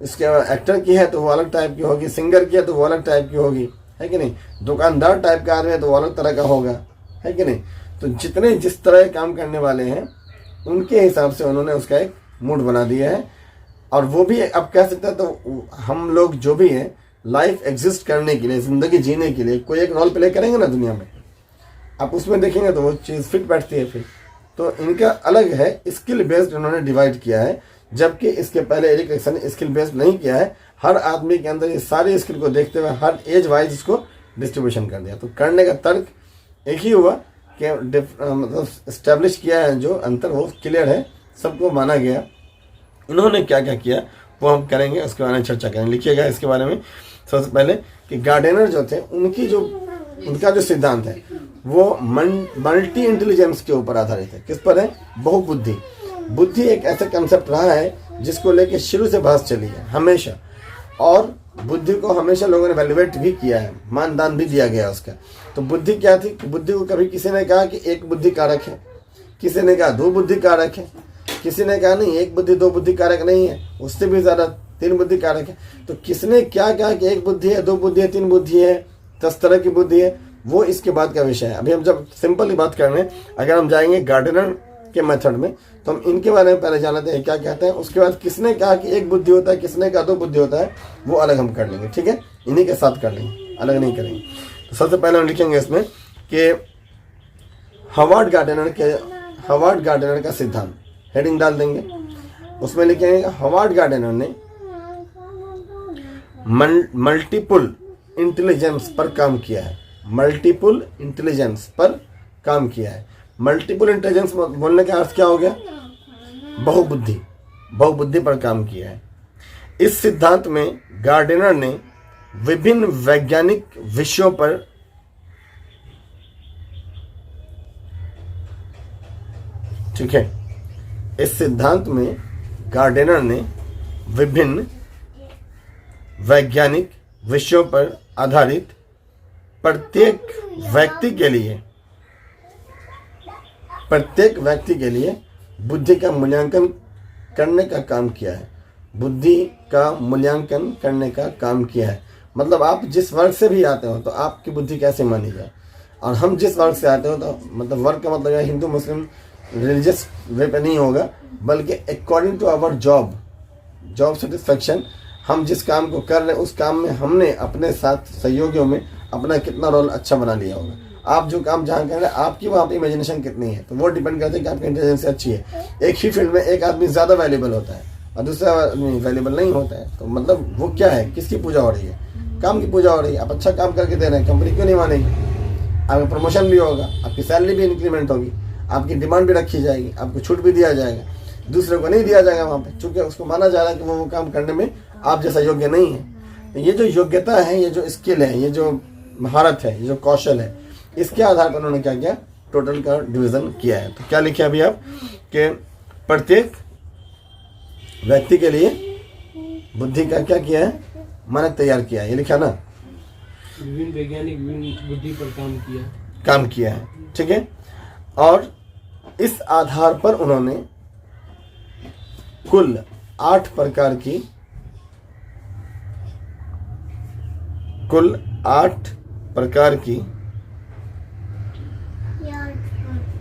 इसके एक्टर की है तो वो अलग टाइप की होगी, सिंगर की है तो वो अलग टाइप की होगी, है कि नहीं। दुकानदार टाइप का आदमी है तो वो अलग तरह का होगा, है कि नहीं। तो जितने जिस तरह काम करने वाले हैं उनके हिसाब से उन्होंने उसका एक मूड बना दिया है। और वो भी अब कह सकते हैं तो हम लोग जो भी हैं लाइफ एग्जिस्ट करने के लिए, ज़िंदगी जीने के लिए कोई एक रोल प्ले करेंगे ना दुनिया में, आप उसमें देखेंगे तो वो चीज़ फिट बैठती है फिर। तो इनका अलग है, स्किल बेस्ड उन्होंने डिवाइड किया है, जबकि इसके पहले एरिक एरिक्सन ने स्किल बेस्ड नहीं किया है। हर आदमी के अंदर ये सारी स्किल को देखते हुए हर एज वाइज इसको डिस्ट्रीब्यूशन कर दिया। तो करने का तर्क एक ही हुआ कि मतलब इस्टेब्लिश किया है, जो अंतर वो क्लियर है, सबको माना गया। इन्होंने क्या क्या किया वो हम करेंगे, उसके बारे में चर्चा करेंगे। लिखिएगा इसके बारे में सबसे पहले कि गार्डनर जो थे उनका जो सिद्धांत है वो मल्टी इंटेलिजेंस के ऊपर आधारित है। किस पर है? बहुबुद्धि। बुद्धि एक ऐसा कंसेप्ट रहा है जिसको लेके शुरू से बहस चली है हमेशा, और बुद्धि को हमेशा लोगों ने वैल्यूएट भी किया है, मानदान भी दिया गया उसका। तो बुद्धि क्या थी? बुद्धि को कभी किसी ने कहा कि एक बुद्धि कारक है, किसी ने कहा 2 बुद्धि कारक है, किसी ने कहा नहीं 1 बुद्धि 2 बुद्धि कारक नहीं है, उससे भी ज़्यादा 3 बुद्धि कारक है। तो किसने क्या कहा कि 1 बुद्धि है, 2 बुद्धि है, 3 बुद्धि है, 10 तरह की बुद्धि है, वो इसके बाद का विषय है। अभी हम जब सिंपल ही बात करने, अगर हम जाएंगे गार्डनर के मेथड में तो हम इनके बारे में पहले जानते हैं क्या कहते हैं, उसके बाद किसने कहा कि 1 बुद्धि होता है, किसने कहा 2 बुद्धि होता है, वो अलग हम कर लेंगे। ठीक है, इन्हीं के साथ कर लेंगे, अलग नहीं करेंगे। तो सबसे पहले हम लिखेंगे इसमें कि हावर्ड गार्डनर का सिद्धांत, हेडिंग डाल देंगे। उसमें लिखेंगे हावर्ड गार्डनर ने मल्टीपल इंटेलिजेंस पर काम किया है। मल्टीपल इंटेलिजेंस पर काम किया है। मल्टीपल इंटेलिजेंस बोलने का अर्थ क्या हो गया? बहुबुद्धि पर काम किया है। इस सिद्धांत में गार्डनर ने विभिन्न वैज्ञानिक विषयों पर ठीक है, इस सिद्धांत में गार्डनर ने विभिन्न वैज्ञानिक विषयों पर आधारित प्रत्येक व्यक्ति के लिए बुद्धि का मूल्यांकन करने का काम किया है। बुद्धि का मूल्यांकन करने का काम किया है। मतलब आप जिस वर्ग से भी आते हो तो आपकी बुद्धि कैसे मानी जाए, और हम जिस वर्ग से आते हो तो मतलब वर्ग का मतलब हिंदू मुस्लिम रिलीजियस वे पे नहीं होगा, बल्कि according to our job satisfaction, हम जिस काम को कर रहे हैं उस काम में हमने अपने साथ सहयोगियों में अपना कितना रोल अच्छा बना लिया होगा। आप जो काम जहाँ कर रहे हैं आपकी वहाँ पे इमेजिनेशन कितनी है, तो वो डिपेंड करता है कि आपकी इंटेलिजेंस अच्छी है। एक ही फील्ड में एक आदमी ज़्यादा वैल्यूबल होता है और दूसरा आदमी वैल्यूबल नहीं होता है, तो मतलब वो क्या है, किसकी पूजा हो रही है? काम की पूजा हो रही है। आप अच्छा काम करके दे रहे हैं, कंपनी क्यों नहीं मानेगी? आपका प्रमोशन भी होगा, आपकी सैलरी भी इंक्रीमेंट होगी, आपकी डिमांड भी रखी जाएगी, आपको छूट भी दिया जाएगा, दूसरे को नहीं दिया जाएगा वहाँ पे, चूँकि उसको माना जा रहा है कि वो काम करने में आप जैसा योग्य नहीं है। तो ये जो योग्यता है, ये जो स्किल है, ये जो महारत है, ये जो कौशल है, इसके आधार पर उन्होंने क्या किया? टोटल का डिवीजन किया है। तो क्या लिखे अभी आप कि प्रत्येक व्यक्ति के लिए बुद्धि का क्या किया है? मानक तैयार किया है। ये लिखा ना, विभिन्न वैज्ञानिक बुद्धि पर काम किया है। ठीक है, और इस आधार पर उन्होंने कुल 8 प्रकार की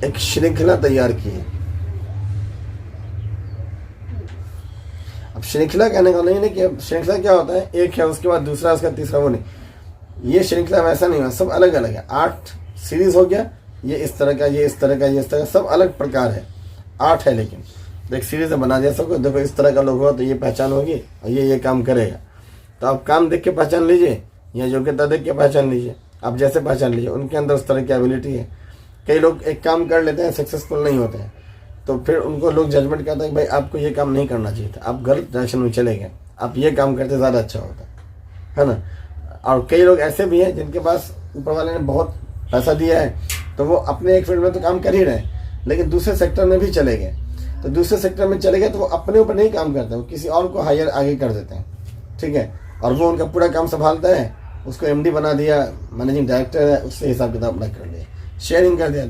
एक श्रृंखला तैयार की है। अब श्रृंखला कहने का नहीं है कि श्रृंखला क्या होता है, एक है उसके बाद दूसरा उसका तीसरा, वो नहीं। ये श्रृंखला वैसा नहीं हुआ, सब अलग अलग है। 8 सीरीज हो गया, ये इस तरह का, ये इस तरह का, ये इस तरह का, सब अलग प्रकार है। 8 है लेकिन एक सीरीज में बना दिया सबको। देखो इस तरह का लोग हुआ तो ये पहचान होगी और ये काम करेगा। तो आप काम देख के पहचान लीजिए या योग्यता देख के पहचान लीजिए, आप जैसे पहचान लीजिए। उनके अंदर उस तरह की एबिलिटी है। कई लोग एक काम कर लेते हैं, सक्सेसफुल नहीं होते हैं, तो फिर उनको लोग जजमेंट करता है कि भाई आपको ये काम नहीं करना चाहिए था, आप गलत डायरेक्शन में चले गए, आप ये काम करते ज़्यादा अच्छा होता है ना। और कई लोग ऐसे भी हैं जिनके पास ऊपर वाले ने बहुत पैसा दिया है, तो वो अपने एक फील्ड में तो काम कर ही रहे हैं, लेकिन दूसरे सेक्टर में भी चले गए। तो दूसरे सेक्टर में चले गए तो वो अपने ऊपर नहीं काम करते, वो किसी और को हायर आगे कर देते हैं, ठीक है। और वो उनका पूरा काम संभालता है, उसको MD बना दिया, मैनेजिंग डायरेक्टर है, उससे हिसाब किताब अलग कर लिया, शेयरिंग कर दिया,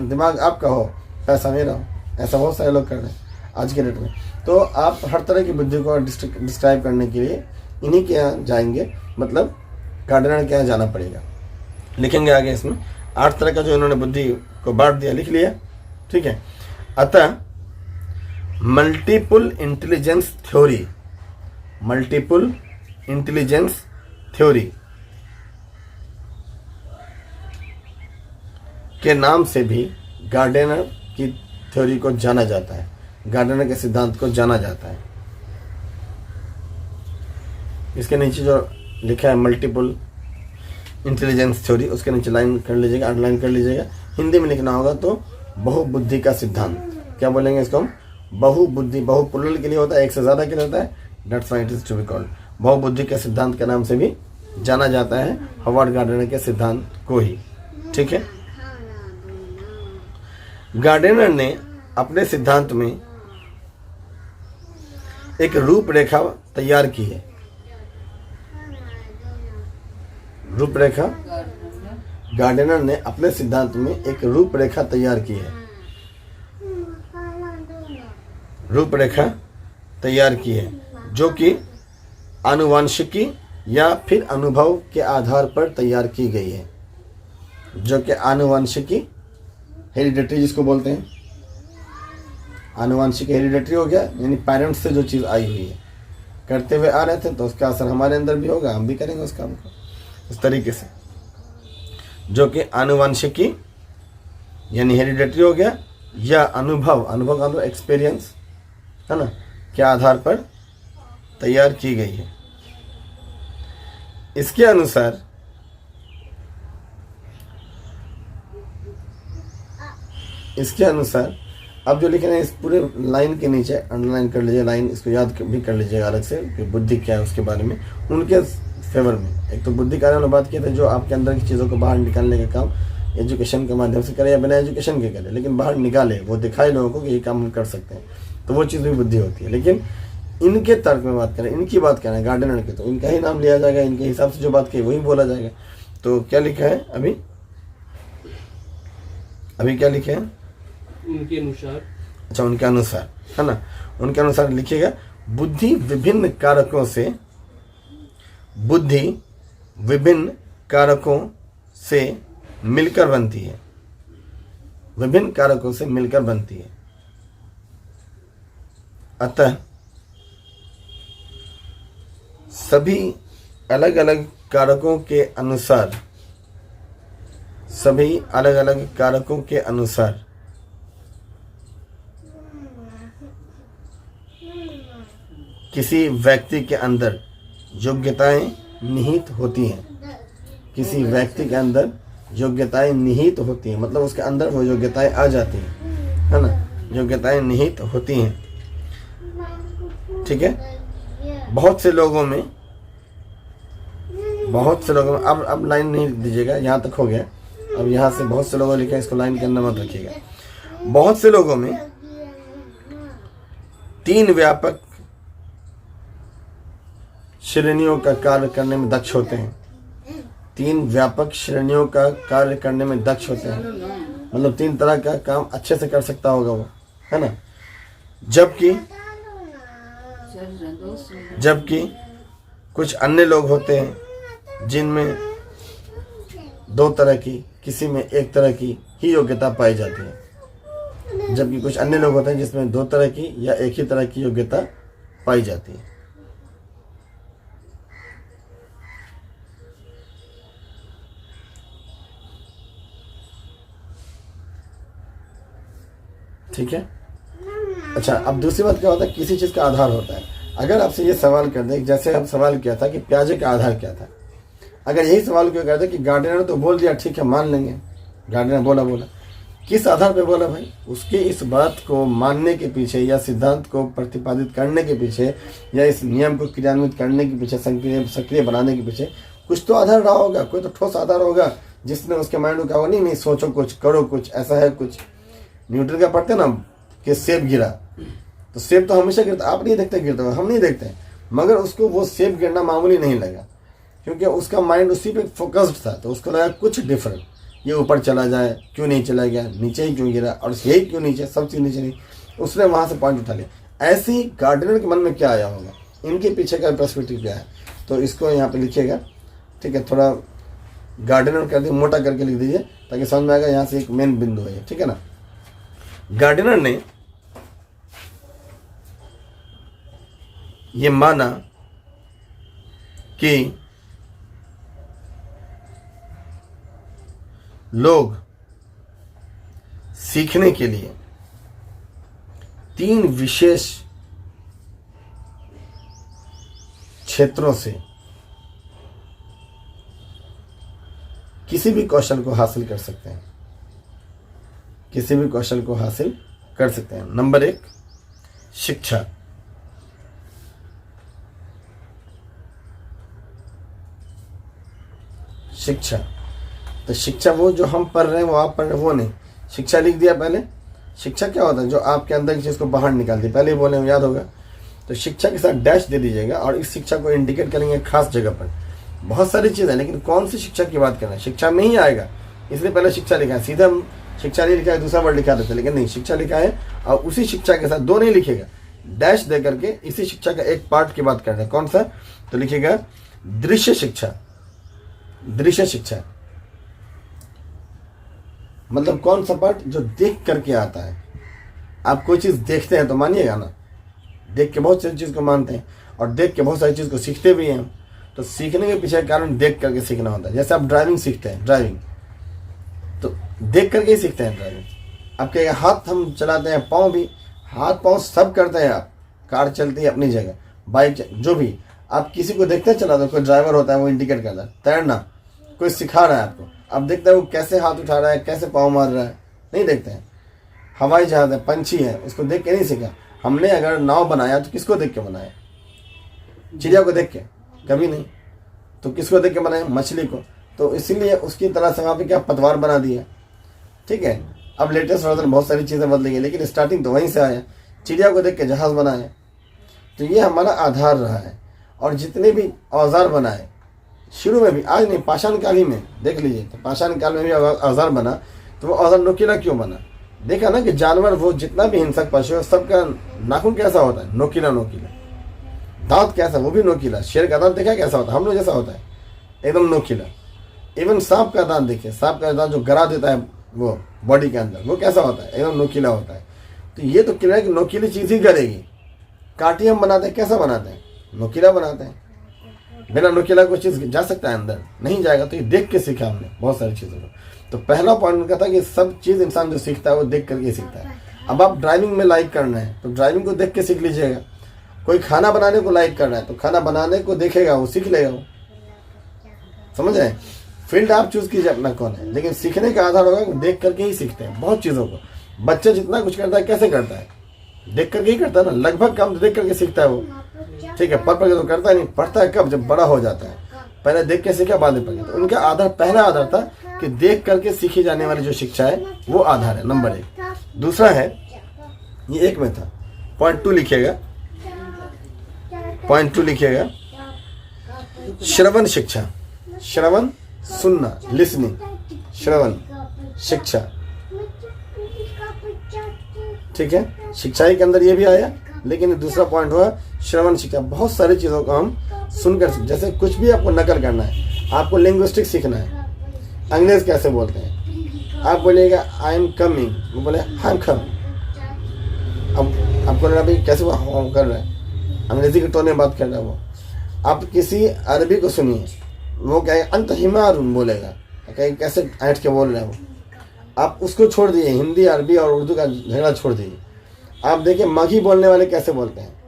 दिमाग आपका हो, पैसा मेरा हो। ऐसा बहुत सारे लोग कर रहे हैं आज के डेट में। तो आप हर तरह की बुद्धि को डिस्क्राइब करने के लिए इन्हीं के यहाँ जाएंगे, मतलब गार्डनर के यहाँ जाना पड़ेगा। लिखेंगे आगे इसमें 8 तरह का जो इन्होंने बुद्धि को बांट दिया, लिख लिया, ठीक है। अतः multiple intelligence theory, multiple intelligence theory के नाम से भी गार्डनर की थ्योरी को जाना जाता है, गार्डनर के सिद्धांत को जाना जाता है। इसके नीचे जो लिखा है मल्टीपल इंटेलिजेंस थ्योरी, उसके नीचे लाइन कर लीजिएगा, अंडरलाइन कर लीजिएगा। हिंदी में लिखना होगा तो बहुबुद्धि का सिद्धांत, क्या बोलेंगे इसको हम, बहुबुद्धि। बहु प्लुरल के लिए होता है, एक से ज्यादा के लिए होता है, that's why it is to be called. बहुबुद्धि के सिद्धांत के नाम से भी जाना जाता है हावर्ड गार्डनर के सिद्धांत को ही, ठीक है। गार्डनर ने अपने सिद्धांत में एक रूपरेखा तैयार की है। रूपरेखा, गार्डनर ने अपने सिद्धांत में एक रूपरेखा तैयार की है, रूपरेखा तैयार की है, जो कि आनुवांशिकी या फिर अनुभव के आधार पर तैयार की गई है। जो कि आनुवांशिकी, हेरिडेटरी जिसको बोलते हैं, आनुवांशिक हेरिडेटरी हो गया, यानी पेरेंट्स से जो चीज़ आई हुई है, करते हुए आ रहे थे तो उसका असर हमारे अंदर भी होगा, हम भी करेंगे उस काम को इस तरीके से। जो कि आनुवांशिकी यानी हेरिडेटरी हो गया, या अनुभव, अनुभव का मतलब एक्सपीरियंस है ना, के आधार पर तैयार की गई है। इसके अनुसार अब जो लिखे हैं इस पूरे लाइन के नीचे अंडरलाइन कर लीजिए, लाइन इसको याद भी कर लीजिएगा अलग से कि बुद्धि क्या है उसके बारे में, उनके फेवर में। एक तो बुद्धि कार्य वाला बात किए थे, जो आपके अंदर की चीज़ों को बाहर निकालने का काम एजुकेशन के माध्यम से करे या बिना एजुकेशन के करे, लेकिन बाहर निकाले, वो दिखाए लोगों को कि ये काम हम कर सकते हैं, तो वो चीज़ भी बुद्धि होती है। लेकिन इनके तर्क में बात करें, इनकी बात करें गार्डनर की, तो इनका ही नाम लिया जाएगा, इनके हिसाब से जो बात कही वही बोला जाएगा। तो क्या लिखा है अभी क्या लिखे हैं, उनके अनुसार, अच्छा उनके अनुसार है ना, उनके अनुसार लिखिएगा, बुद्धि विभिन्न कारकों से मिलकर बनती है, विभिन्न कारकों से मिलकर बनती है। अतः सभी अलग अलग कारकों के अनुसार किसी व्यक्ति के अंदर योग्यताएं निहित होती हैं, किसी व्यक्ति के अंदर योग्यताएं निहित होती हैं, मतलब उसके अंदर वो योग्यताएं आ जाती हैं, है ना, योग्यताएं निहित होती हैं, ठीक है। बहुत से लोगों में अब लाइन नहीं दीजिएगा, यहाँ तक हो गया। अब यहाँ से बहुत से लोगों लिखा है, इसको लाइन के अंदर मत रखिएगा। बहुत से लोगों में 3 व्यापक श्रेणियों का कार्य करने में दक्ष होते हैं, 3 व्यापक श्रेणियों का कार्य करने में दक्ष होते हैं, मतलब 3 तरह का काम अच्छे से कर सकता होगा वो, है ना। जबकि कुछ अन्य लोग होते हैं जिनमें 2 तरह की, किसी में 1 तरह की ही योग्यता पाई जाती है, जबकि कुछ अन्य लोग होते हैं जिसमें 2 तरह की या 1 ही तरह की योग्यता पाई जाती है। ठीक है। अच्छा, अब दूसरी बात क्या होता है, किसी चीज़ का आधार होता है। अगर आपसे ये सवाल कर दे, जैसे हम सवाल किया था कि प्याजे का आधार क्या था, अगर यही सवाल क्यों करते कि गार्डनर तो बोल दिया, ठीक है मान लेंगे, गार्डनर बोला, किस आधार पे बोला भाई? उसके इस बात को मानने के पीछे या सिद्धांत को प्रतिपादित करने के पीछे या इस नियम को क्रियान्वित करने के पीछे, सक्रिय बनाने के पीछे कुछ तो आधार रहा होगा, कोई तो ठोस आधार होगा जिसने उसके माइंड को कहा होगा नहीं सोचो कुछ, करो कुछ, ऐसा है कुछ। न्यूटन का पढ़ते ना कि सेब गिरा, तो सेब तो हमेशा गिरता, आप नहीं देखते गिरते हुए, हम नहीं देखते, मगर उसको वो सेब गिरना मामूली नहीं लगा क्योंकि उसका माइंड उसी पे फोकस्ड था। तो उसको लगा कुछ डिफरेंट, ये ऊपर चला जाए, क्यों नहीं चला गया, नीचे ही क्यों गिरा, और यही क्यों नीचे, सब चीज़ नीचे नहीं, उसने वहाँ से पॉइंट उठा लिया। ऐसी गार्डनर के मन में क्या आया होगा, इनके पीछे का पर्सपेक्टिव क्या है, तो इसको यहाँ पे लिखिएगा, ठीक है। थोड़ा गार्डनर कर दिए, मोटा करके लिख दीजिए ताकि समझ में आएगा, यहाँ से एक मेन बिंदु है, ठीक है ना। गार्डनर ने ये माना कि लोग सीखने के लिए 3 विशेष क्षेत्रों से किसी भी कौशल को हासिल कर सकते हैं, किसी भी कौशल को हासिल कर सकते हैं। नंबर 1 शिक्षा, शिक्षा। तो शिक्षा वो जो हम पढ़ रहे हैं, वो आप पढ़ रहे हैं, वो नहीं। शिक्षा लिख दिया पहले। शिक्षा क्या होता है? जो आपके अंदर की चीज़ को बाहर निकालती, पहले ही बोले, याद होगा। तो शिक्षा के साथ डैश दे दीजिएगा और इस शिक्षा को इंडिकेट करेंगे खास जगह पर। बहुत सारी चीज़ है, लेकिन कौन सी शिक्षा की बात कर रहे हैं, शिक्षा में ही आएगा, इसलिए पहले शिक्षा लिखा है। सीधा हम शिक्षा नहीं लिखा है, दूसरा वर्ड लिखा देते, लेकिन नहीं, शिक्षा लिखा है और उसी शिक्षा के साथ 2 नहीं लिखेगा, डैश दे करके इसी शिक्षा का एक पार्ट की बात कर रहे हैं। कौन सा? तो लिखिएगा दृश्य शिक्षा। दृश्य शिक्षा मतलब कौन सा पार्ट? जो देख करके आता है। आप कोई चीज़ देखते हैं तो मानिएगा ना, देख के बहुत सारी चीज़ को मानते हैं और देख के बहुत सारी चीज़ को सीखते भी हैं। तो सीखने के पीछे कारण देख करके सीखना होता है। जैसे आप ड्राइविंग सीखते हैं, ड्राइविंग तो देख करके ही सीखते हैं ड्राइविंग। आपके हाथ हम चलाते हैं, पाँव भी, हाथ पाँव सब करते हैं आप। कार चलती है अपनी जगह, बाइक जो भी, आप किसी को देखते हैं चलाते, कोई ड्राइवर होता है वो इंडिकेट करता है। तैरना कोई सिखा रहा है आपको, आप देखते हैं वो कैसे हाथ उठा रहा है, कैसे पाँव मार रहा है, नहीं देखते हैं। हवाई जहाज है, पंछी है, उसको देख के नहीं सीखा। हमने अगर नाव बनाया तो किसको देख के बनाया? चिड़िया को देख के? कभी नहीं। तो किसको देख के बनाया? मछली को। तो इसीलिए उसकी तरह से वहाँ पे क्या पतवार बना दिया, ठीक है। अब लेटेस्ट वर्जन बहुत सारी चीज़ें बदलेंगी, लेकिन स्टार्टिंग तो वहीं से आया, चिड़िया को देख के जहाज़ बनाया। तो ये हमारा आधार रहा है। और जितने भी औजार बनाए शुरू में भी, आज नहीं, पाषाण काल ही में देख लीजिए, तो पाषाण काल में भी औजार बना, तो वो औजार नोकीला क्यों बना? देखा ना कि जानवर, वो जितना भी हिंसक पशु है, सबका नाखून कैसा होता है? नोकीला नोकीला। दांत कैसा? वो भी नोकीला। शेर का दांत देखा कैसा होता है? हम लोग जैसा होता है, एकदम नोकीला। इवन सांप का दांत देखिए, सांप का दांत जो गरा देता है वो बॉडी के अंदर, वो कैसा होता है? एकदम नोकीला होता है। तो ये तो क्लियर है कि नोकीली चीज़ ही करेगी। काठी हम बनाते हैं, कैसा बनाते हैं? नोकीला बनाते हैं। बिना नोकीला कोई चीज़ जा सकता है अंदर? नहीं जाएगा। तो ये देख के सीखा हमने बहुत सारी चीज़ों को। तो पहला पॉइंट उनका था कि सब चीज़ इंसान जो सीखता है वो देख करके सीखता है। अब आप ड्राइविंग में लाइक करना है तो ड्राइविंग को देख के सीख लीजिएगा। कोई खाना बनाने को लाइक कर रहा है तो खाना बनाने को देखेगा, वो सीख लेगा। वो समझ रहे हैं? फील्ड आप चूज कीजिए अपना कौन है, लेकिन सीखने का आधार होगा कि देख करके ही सीखते हैं बहुत चीज़ों को। बच्चे जितना कुछ करता है कैसे करता है? देख करके ही करता है ना, लगभग काम देख करके सीखता है वो, ठीक है। पढ़ के तो करता है नहीं, पढ़ता है कब? जब बड़ा हो जाता है। पहले देख के सीखा, बाद में पढ़ के। तो उनका आधार, पहला आधार था कि देख करके सीखी जाने वाली जो शिक्षा है वो आधार है, नंबर 1। दूसरा है, ये एक में था, पॉइंट 2 लिखिएगा, पॉइंट 2 लिखिएगा, श्रवण शिक्षा। श्रवण, सुनना, लिसनिंग, श्रवण शिक्षा, ठीक है। शिक्षा के अंदर ये भी आया, लेकिन दूसरा पॉइंट हुआ श्रवण शिक्षा। बहुत सारी चीज़ों को हम सुनकर, जैसे कुछ भी आपको नकल करना है, आपको लिंग्विस्टिक्स सीखना है, अंग्रेज कैसे बोलते हैं, आप बोलिएगा आई एम कमिंग, वो बोले आई एम कम। अब आपको लगा भाई कैसे वो कर रहा है, अंग्रेजी के टोन में बात कर रहा है वो। आप किसी अरबी को सुनिए, वो क्या अंत हिमार बोलेगा, कहीं कैसे ऐठ के बोल रहे हैं वो। आप उसको छोड़ दिए, हिंदी अरबी और उर्दू का झगड़ा छोड़ दिए। आप देखिए मघी बोलने वाले कैसे बोलते हैं,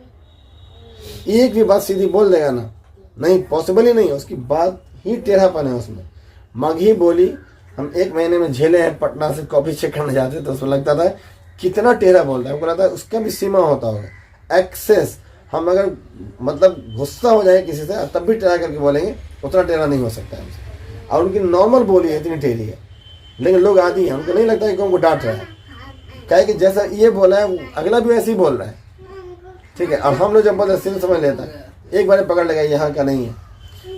एक भी बात सीधी बोल देगा ना, नहीं, पॉसिबल ही नहीं है। उसकी बात ही टेढ़ापन है उसमें। मघी बोली हम 1 महीने में झेले हैं, पटना से कॉफी चेक करने जाते तो उसमें लगता था कितना टेढ़ा बोलता है, हमको लगता है उसका भी सीमा होता होगा, एक्सेस। हम अगर मतलब गुस्सा हो जाए किसी से तब भी टेढ़ा करके बोलेंगे, उतना टेढ़ा नहीं हो सकता है हमसे। और उनकी नॉर्मल बोली है इतनी टेढ़ी है, लेकिन लोग आदि हैं, उनको नहीं लगता कि उनको डांट रहा है, क्या है कि जैसा ये बोला है अगला भी ऐसे ही बोल रहा है, ठीक है। और हम लोग जब बोलते सिल समझ लेता है, एक बार पकड़ लेगा यहाँ का नहीं है,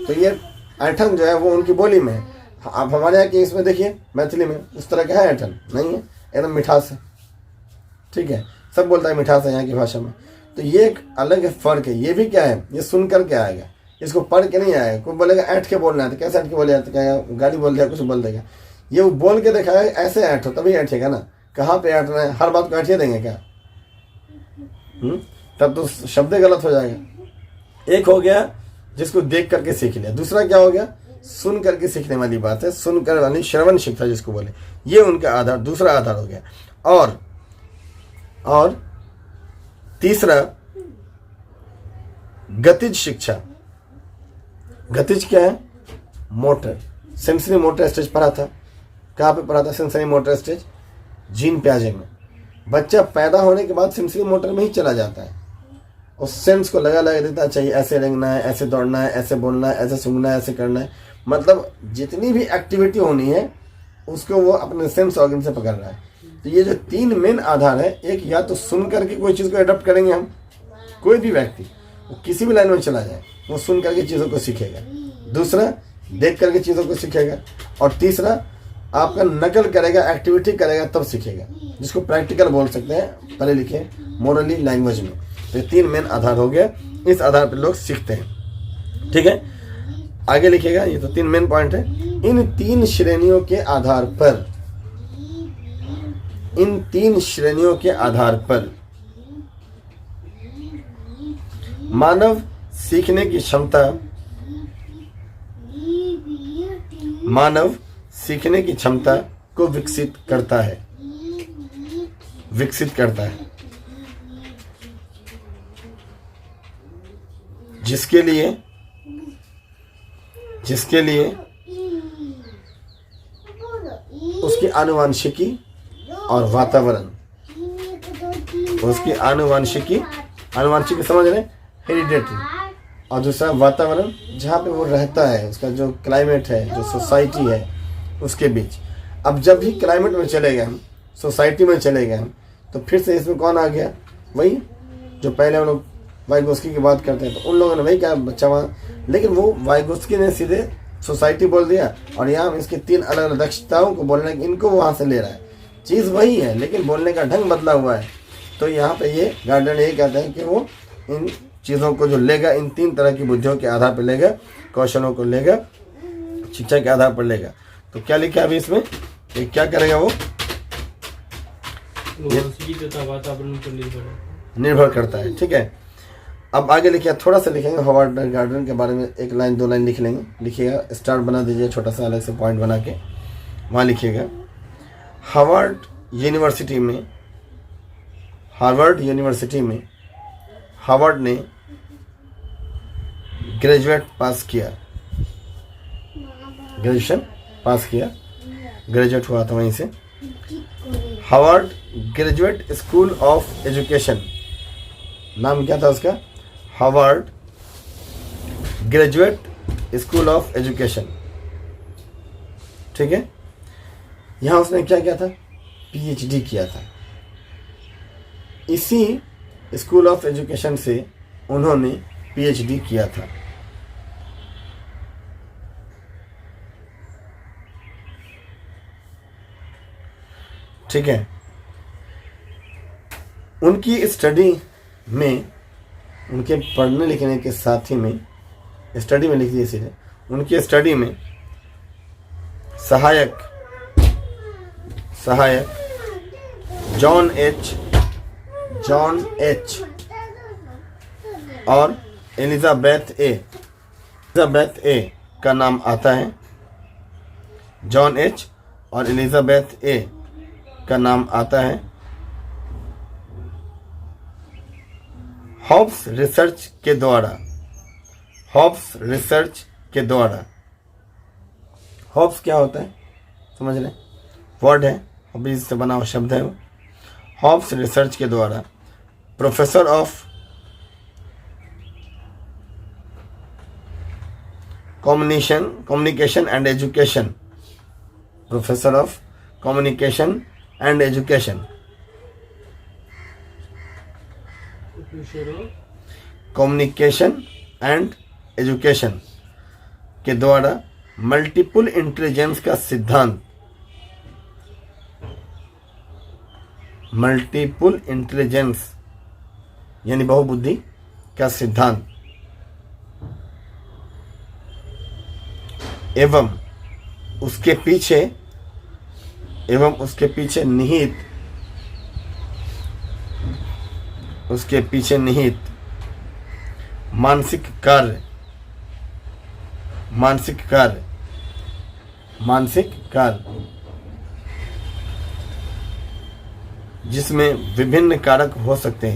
तो ये ऐठन जो है वो उनकी बोली में है। आप हमारे यहाँ के इसमें देखिए मैथिली में उस तरह का है ऐठन नहीं है, एकदम मिठास है, ठीक है। सब बोलता है मिठास है यहाँ की भाषा में, तो ये एक अलग फ़र्क है। ये भी क्या है, ये सुन कर के आएगा, इसको पढ़ के नहीं आएगा। कोई बोलेगा ऐठ के बोलना है तो कैसे ऐठ के बोले, तो क्या गाली बोल दिया, कुछ बोल देगा। ये वो बोल के दिखाएगा ऐसे ऐठ हो तभी ऐठेगा ना, कहाँ पे ऐठना है, हर बात को ऐठिए देंगे क्या? तब तो शब्द गलत हो जाएगा। एक हो गया जिसको देख करके सीख लिया, दूसरा क्या हो गया, सुन करके सीखने वाली बात है, सुनकर वाली श्रवण शिक्षा जिसको बोले, ये उनका आधार, दूसरा आधार हो गया। और तीसरा गतिज शिक्षा। गतिज क्या है, मोटर, सेंसरी मोटर स्टेज पढ़ा था, कहाँ पे पढ़ा था सेंसरी मोटर स्टेज, जीन प्याजे में। बच्चा पैदा होने के बाद सेंसरी मोटर में ही चला जाता है, उस सेंस को लगा देता चाहिए, ऐसे रेंगना है, ऐसे दौड़ना है, ऐसे बोलना है, ऐसे सूंघना है, ऐसे करना है, मतलब जितनी भी एक्टिविटी होनी है उसको वो अपने सेंस ऑर्गन से पकड़ रहा है। तो ये जो 3 मेन आधार है, एक या तो सुन करके कोई चीज़ को एडॉप्ट करेंगे हम, कोई भी व्यक्ति वो किसी भी लाइन में चला जाए वो सुन करके चीज़ों को सीखेगा, दूसरा देख करके चीज़ों को सीखेगा, और तीसरा आपका नकल करेगा, एक्टिविटी करेगा तब सीखेगा, जिसको प्रैक्टिकल बोल सकते हैं पढ़े लिखे मोरली लैंग्वेज में। तो 3 मेन आधार हो गया, इस आधार पर लोग सीखते हैं, ठीक है। आगे लिखिएगा, ये तो 3 मेन पॉइंट है। इन 3 श्रेणियों के आधार पर, इन 3 श्रेणियों के आधार पर मानव सीखने की क्षमता, मानव सीखने की क्षमता को विकसित करता है, विकसित करता है, जिसके लिए उसकी आनुवांशिकी और वातावरण, उसकी आनुवांशिकी समझ रहे, हेरिडेटरी, और दूसरा वातावरण जहाँ पे वो रहता है, उसका जो क्लाइमेट है, जो सोसाइटी है उसके बीच। अब जब भी क्लाइमेट में चले गए हम, सोसाइटी में चले गए हम, तो फिर से इसमें कौन आ गया, वही जो पहले हम लोग वाइगोस्की की बात करते हैं, तो उन लोगों ने वही कहा बच्चा वहाँ, लेकिन वो वाइगोस्की ने सीधे सोसाइटी बोल दिया, और यहाँ हम इसकी 3 अलग अलग दक्षताओं को बोलने की इनको वहाँ से ले रहा है। चीज़ वही है लेकिन बोलने का ढंग बदला हुआ है। तो यहाँ पे ये गार्डन यही कहते हैं कि वो इन चीज़ों को जो लेगा, इन 3 तरह की बुद्धियों के आधार पर लेगा, कौशलों को लेगा, शिक्षा के आधार पर लेगा। तो क्या लिखा अभी इसमें, ये क्या करेगा वो वातावरण पर निर्भर करता है, ठीक है। अब आगे लिखिए, थोड़ा सा लिखेंगे हार्वर्ड गार्डन के बारे में, 1 लाइन 2 लाइन लिख लेंगे। लिखिएगा, स्टार्ट बना दीजिए छोटा सा अलग से पॉइंट बना के, वहाँ लिखिएगा हार्वर्ड यूनिवर्सिटी में हार्वर्ड ने ग्रेजुएशन पास किया, ग्रेजुएट हुआ था वहीं से। Harvard graduate school of education, नाम क्या था उसका, Harvard graduate school of education, ठीक है। यहाँ उसने क्या किया था, PhD किया था। इसी स्कूल ऑफ एजुकेशन से उन्होंने PhD किया था। ठीक है, उनकी स्टडी में, उनके पढ़ने लिखने के साथ ही में, स्टडी में लिख दिए सीधे, उनकी स्टडी में सहायक जॉन एच और एलिजाबेथ ए का नाम आता है। जॉन एच और एलिजाबेथ ए का नाम आता है। हॉब्स रिसर्च के द्वारा, हॉब्स क्या होता है, समझ रहे, वर्ड है, हॉबीज से बना हुआ शब्द है वो। हॉब्स रिसर्च के द्वारा professor of communication and education, professor of communication and education, communication and education के द्वारा मल्टीपल इंटेलिजेंस का सिद्धांत, मल्टीपल इंटेलिजेंस यानी बहुबुद्धि का सिद्धांत एवं उसके पीछे निहित मानसिक कार्य जिसमें विभिन्न कारक हो सकते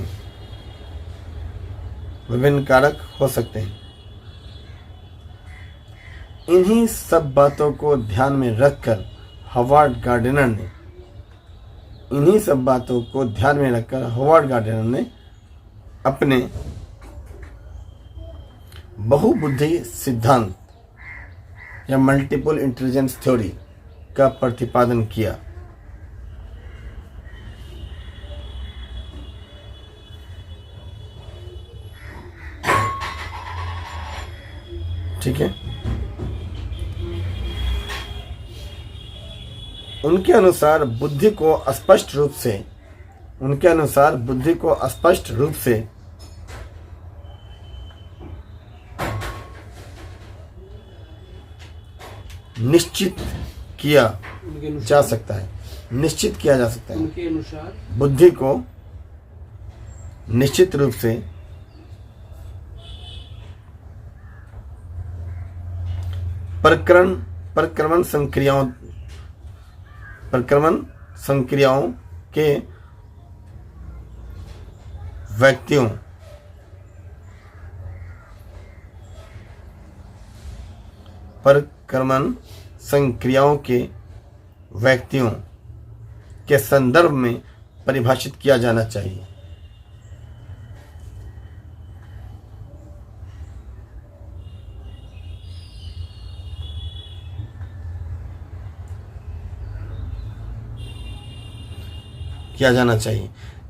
हैं। इन्हीं सब बातों को ध्यान में रखकर हॉवर्ड गार्डनर ने अपने बहुबुद्धि सिद्धांत या मल्टीपल इंटेलिजेंस थ्योरी का प्रतिपादन किया। ठीक है, उनके अनुसार बुद्धि को स्पष्ट रूप से निश्चित किया जा सकता है। उनके अनुसार बुद्धि को निश्चित रूप से परिक्रमण संक्रियाओं के व्यक्तियों के संदर्भ में परिभाषित किया जाना चाहिए।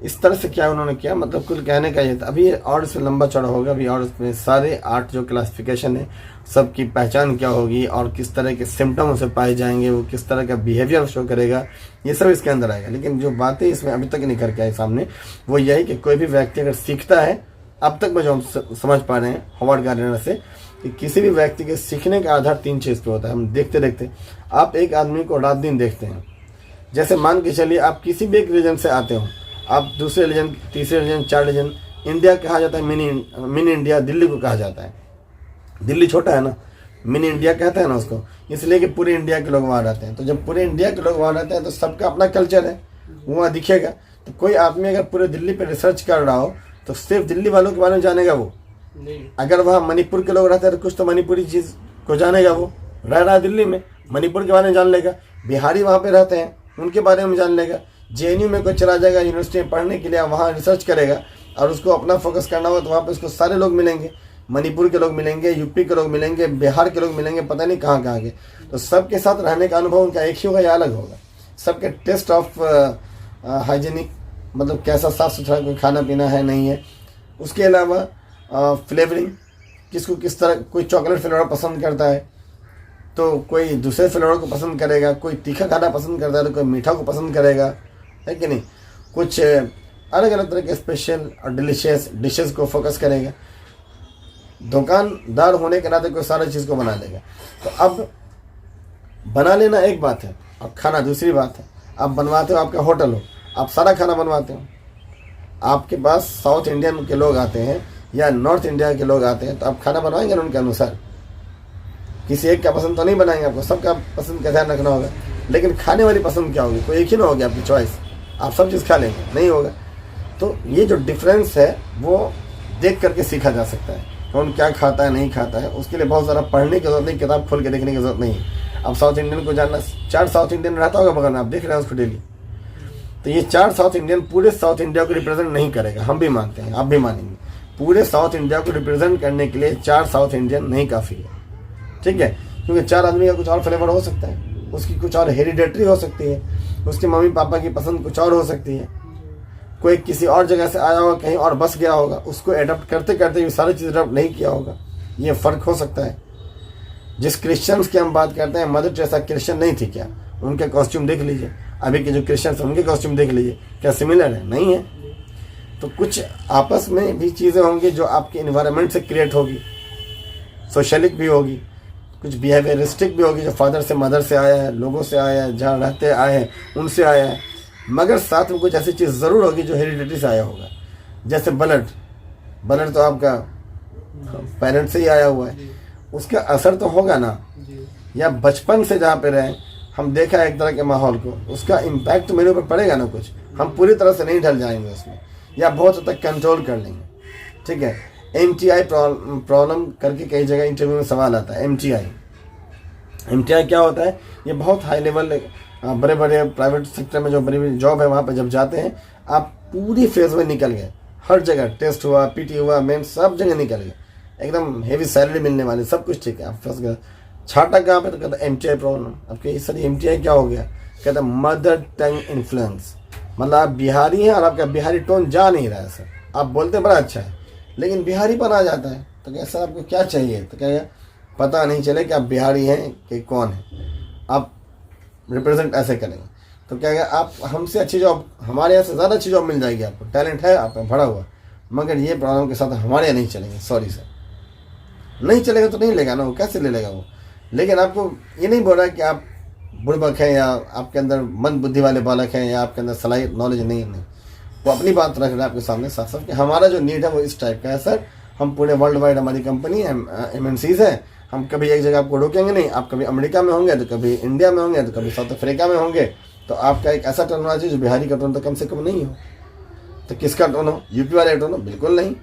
इस तरह से क्या उन्होंने किया, मतलब कुल कहने का ये था। अभी और इसमें लंबा चौड़ा होगा, अभी और इसमें सारे 8 जो क्लासिफिकेशन है सबकी पहचान क्या होगी और किस तरह के सिम्टम उसे पाए जाएंगे, वो किस तरह का बिहेवियर शो करेगा, ये सब इसके अंदर आएगा। लेकिन जो बातें इसमें अभी तक नहीं करके आई सामने, वो यही कि कोई भी व्यक्ति अगर सीखता है, अब तक में जो हम समझ पा रहे हैं हॉवर्ड गार्डनर से, कि किसी भी व्यक्ति के सीखने का आधार 3 चीज़ पे होता है। हम देखते आप एक आदमी को रात दिन देखते हैं। जैसे मान के चलिए आप किसी भी एक रीजन से आते हो, आप दूसरे रीजन, तीसरे रीजन, 4 रीजन, इंडिया कहा जाता है मिनी इंडिया, दिल्ली को कहा जाता है। दिल्ली छोटा है ना, मिनी इंडिया कहते हैं ना उसको, इसलिए कि पूरे इंडिया के लोग वहाँ रहते हैं। तो जब पूरे इंडिया के लोग वहाँ रहते हैं तो सबका अपना कल्चर है, वो वहाँ दिखेगा। तो कोई आदमी अगर पूरे दिल्ली पे रिसर्च कर रहा हो तो सिर्फ दिल्ली वालों के बारे में जानेगा वो नहीं। अगर वहाँ मणिपुर के लोग रहते हैं तो कुछ तो मणिपुरी चीज़ को जानेगा, वो रह रहा है दिल्ली में, मणिपुर के बारे में जान लेगा। बिहारी वहाँ पे रहते हैं, उनके बारे में जान लेगा। JNU में कोई चला जाएगा यूनिवर्सिटी में पढ़ने के लिए, वहाँ रिसर्च करेगा और उसको अपना फोकस करना होगा, तो वहाँ पे उसको सारे लोग मिलेंगे, मणिपुर के लोग मिलेंगे, यूपी के लोग मिलेंगे, बिहार के लोग मिलेंगे, पता नहीं कहाँ कहाँ के। तो सबके साथ रहने का अनुभव उनका एक ही होगा या अलग होगा। सबके टेस्ट ऑफ हाइजीनिक, मतलब कैसा साफ़ सुथरा कोई खाना पीना है नहीं है। उसके अलावा फ्लेवरिंग, किसको किस तरह, कोई चॉकलेट फ्लेवर पसंद करता है तो कोई दूसरे फ्लेवर को पसंद करेगा, कोई तीखा खाना पसंद करता है तो कोई मीठा को पसंद करेगा, है कि नहीं। कुछ अलग अलग तरह के स्पेशल और डिलीशियस डिशेस को फोकस करेगा। दुकानदार होने के नाते कोई सारी चीज़ को बना लेगा। तो अब बना लेना एक बात है और खाना दूसरी बात है। आप बनवाते हो, आपका होटल हो, आप सारा खाना बनवाते हो, आपके पास साउथ इंडियन के लोग आते हैं या नॉर्थ इंडिया के लोग आते हैं, तो आप खाना बनवाएंगे उनके अनुसार। किसी एक का पसंद तो नहीं बनाएंगे, आपको सबका पसंद का ध्यान रखना होगा। लेकिन खाने वाली पसंद क्या होगी, कोई एक ही ना होगी आपकी चॉइस, आप सब चीज़ खा लेंगे, नहीं होगा। तो ये जो डिफरेंस है वो देख करके सीखा जा सकता है, कौन क्या खाता है नहीं खाता है। उसके लिए बहुत ज़्यादा पढ़ने की जरूरत नहीं, किताब खोल के देखने की जरूरत नहीं है। अब साउथ इंडियन को जानना, 4 साउथ इंडियन रहता होगा बगल में, आप देख रहे हैं उसको डेली। तो ये 4 साउथ इंडियन पूरे साउथ इंडिया को रिप्रेजेंट नहीं करेगा, हम भी मानते हैं, आप भी मानेंगे। पूरे साउथ इंडिया को रिप्रेजेंट करने के लिए 4 साउथ इंडियन नहीं काफ़ी है, ठीक है। क्योंकि 4 आदमी का कुछ और फ्लेवर हो सकता है, उसकी कुछ और हेरिडेटरी हो सकती है, उसके मम्मी पापा की पसंद कुछ और हो सकती है, कोई किसी और जगह से आया होगा, कहीं और बस गया होगा, उसको एडप्ट करते करते ये सारी चीज़ एडप्ट नहीं किया होगा, ये फ़र्क हो सकता है। जिस क्रिश्चियंस की हम बात करते हैं, मदर टेरेसा क्रिश्चियन नहीं थी क्या? उनके कॉस्ट्यूम देख लीजिए, अभी के जो क्रिश्चियंस हैं उनके कॉस्ट्यूम देख लीजिए, क्या सिमिलर है? नहीं है। तो कुछ आपस में भी चीज़ें होंगी जो आपके इन्वायरमेंट से क्रिएट होगी, सोशलिक भी होगी, कुछ बिहेवियरिस्टिक भी होगी, जो फादर से मदर से आया है, लोगों से आया है, जहाँ रहते आए हैं उनसे आया है, मगर साथ में कुछ ऐसी चीज़ ज़रूर होगी जो हेरिडिटी से आया होगा। जैसे ब्लड तो आपका पेरेंट्स से ही आया हुआ है, उसका असर तो होगा ना। या बचपन से जहाँ पे रहे, हम देखा है एक तरह के माहौल को, उसका इम्पैक्ट मेरे ऊपर पड़ेगा ना कुछ। हम पूरी तरह से नहीं ढल जाएंगे उसमें, या बहुत हद तक कंट्रोल कर लेंगे, ठीक है। MTI प्रॉब्लम करके कई जगह इंटरव्यू में सवाल आता है। MTI क्या होता है? ये बहुत हाई लेवल, बड़े बड़े प्राइवेट सेक्टर में जो बड़ी बड़ी जॉब है वहाँ पे जब जाते हैं, आप पूरी फेज में निकल गए, हर जगह टेस्ट हुआ, PT हुआ, मेन सब जगह निकल गए, एकदम हेवी सैलरी मिलने वाली, सब कुछ ठीक है, आप फंस गए। छाटा कहाँ पे? तो कहता है MTI प्रॉब्लम। आपके सर MTI क्या हो गया? कहता है मदर टंग इन्फ्लुएंस, मतलब आप बिहारी हैं और आपका बिहारी टोन जा नहीं रहा है सर, आप बोलते बड़ा अच्छा है लेकिन बिहारी पर आ जाता है। तो क्या सर आपको क्या चाहिए? तो क्या पता नहीं चले कि आप बिहारी हैं कि कौन है, आप रिप्रेजेंट ऐसे करेंगे। तो क्या है, आप हमसे अच्छी जॉब, हमारे यहाँ से ज़्यादा अच्छी जॉब मिल जाएगी आपको, टैलेंट है आप में भरा हुआ, मगर ये प्रॉब्लम के साथ हमारे यहाँ नहीं चलेंगे, सॉरी सर। नहीं चलेगा तो नहीं लेगा ना, वो कैसे ले लेगा वो। लेकिन आपको ये नहीं बोल रहा है कि आप बुड़बक हैं या आपके अंदर मंद बुद्धि वाले बालक हैं या आपके अंदर सलाहियत नॉलेज नहीं। वो अपनी बात रख रहे हैं आपके सामने साफ साफ कि हमारा जो नीड है वो इस टाइप का है सर। हम पूरे वर्ल्ड वाइड, हमारी कंपनी MNCs है, हम कभी एक जगह आपको रोकेंगे नहीं। आप कभी अमेरिका में होंगे तो कभी इंडिया में होंगे तो कभी साउथ अफ्रीका में होंगे, तो आपका एक ऐसा टर्न होना चाहिए जो बिहारी का टर्न तो कम से कम नहीं हो। तो किसका टर्न हो? यूपी वाले टर्न हो? बिल्कुल नहीं,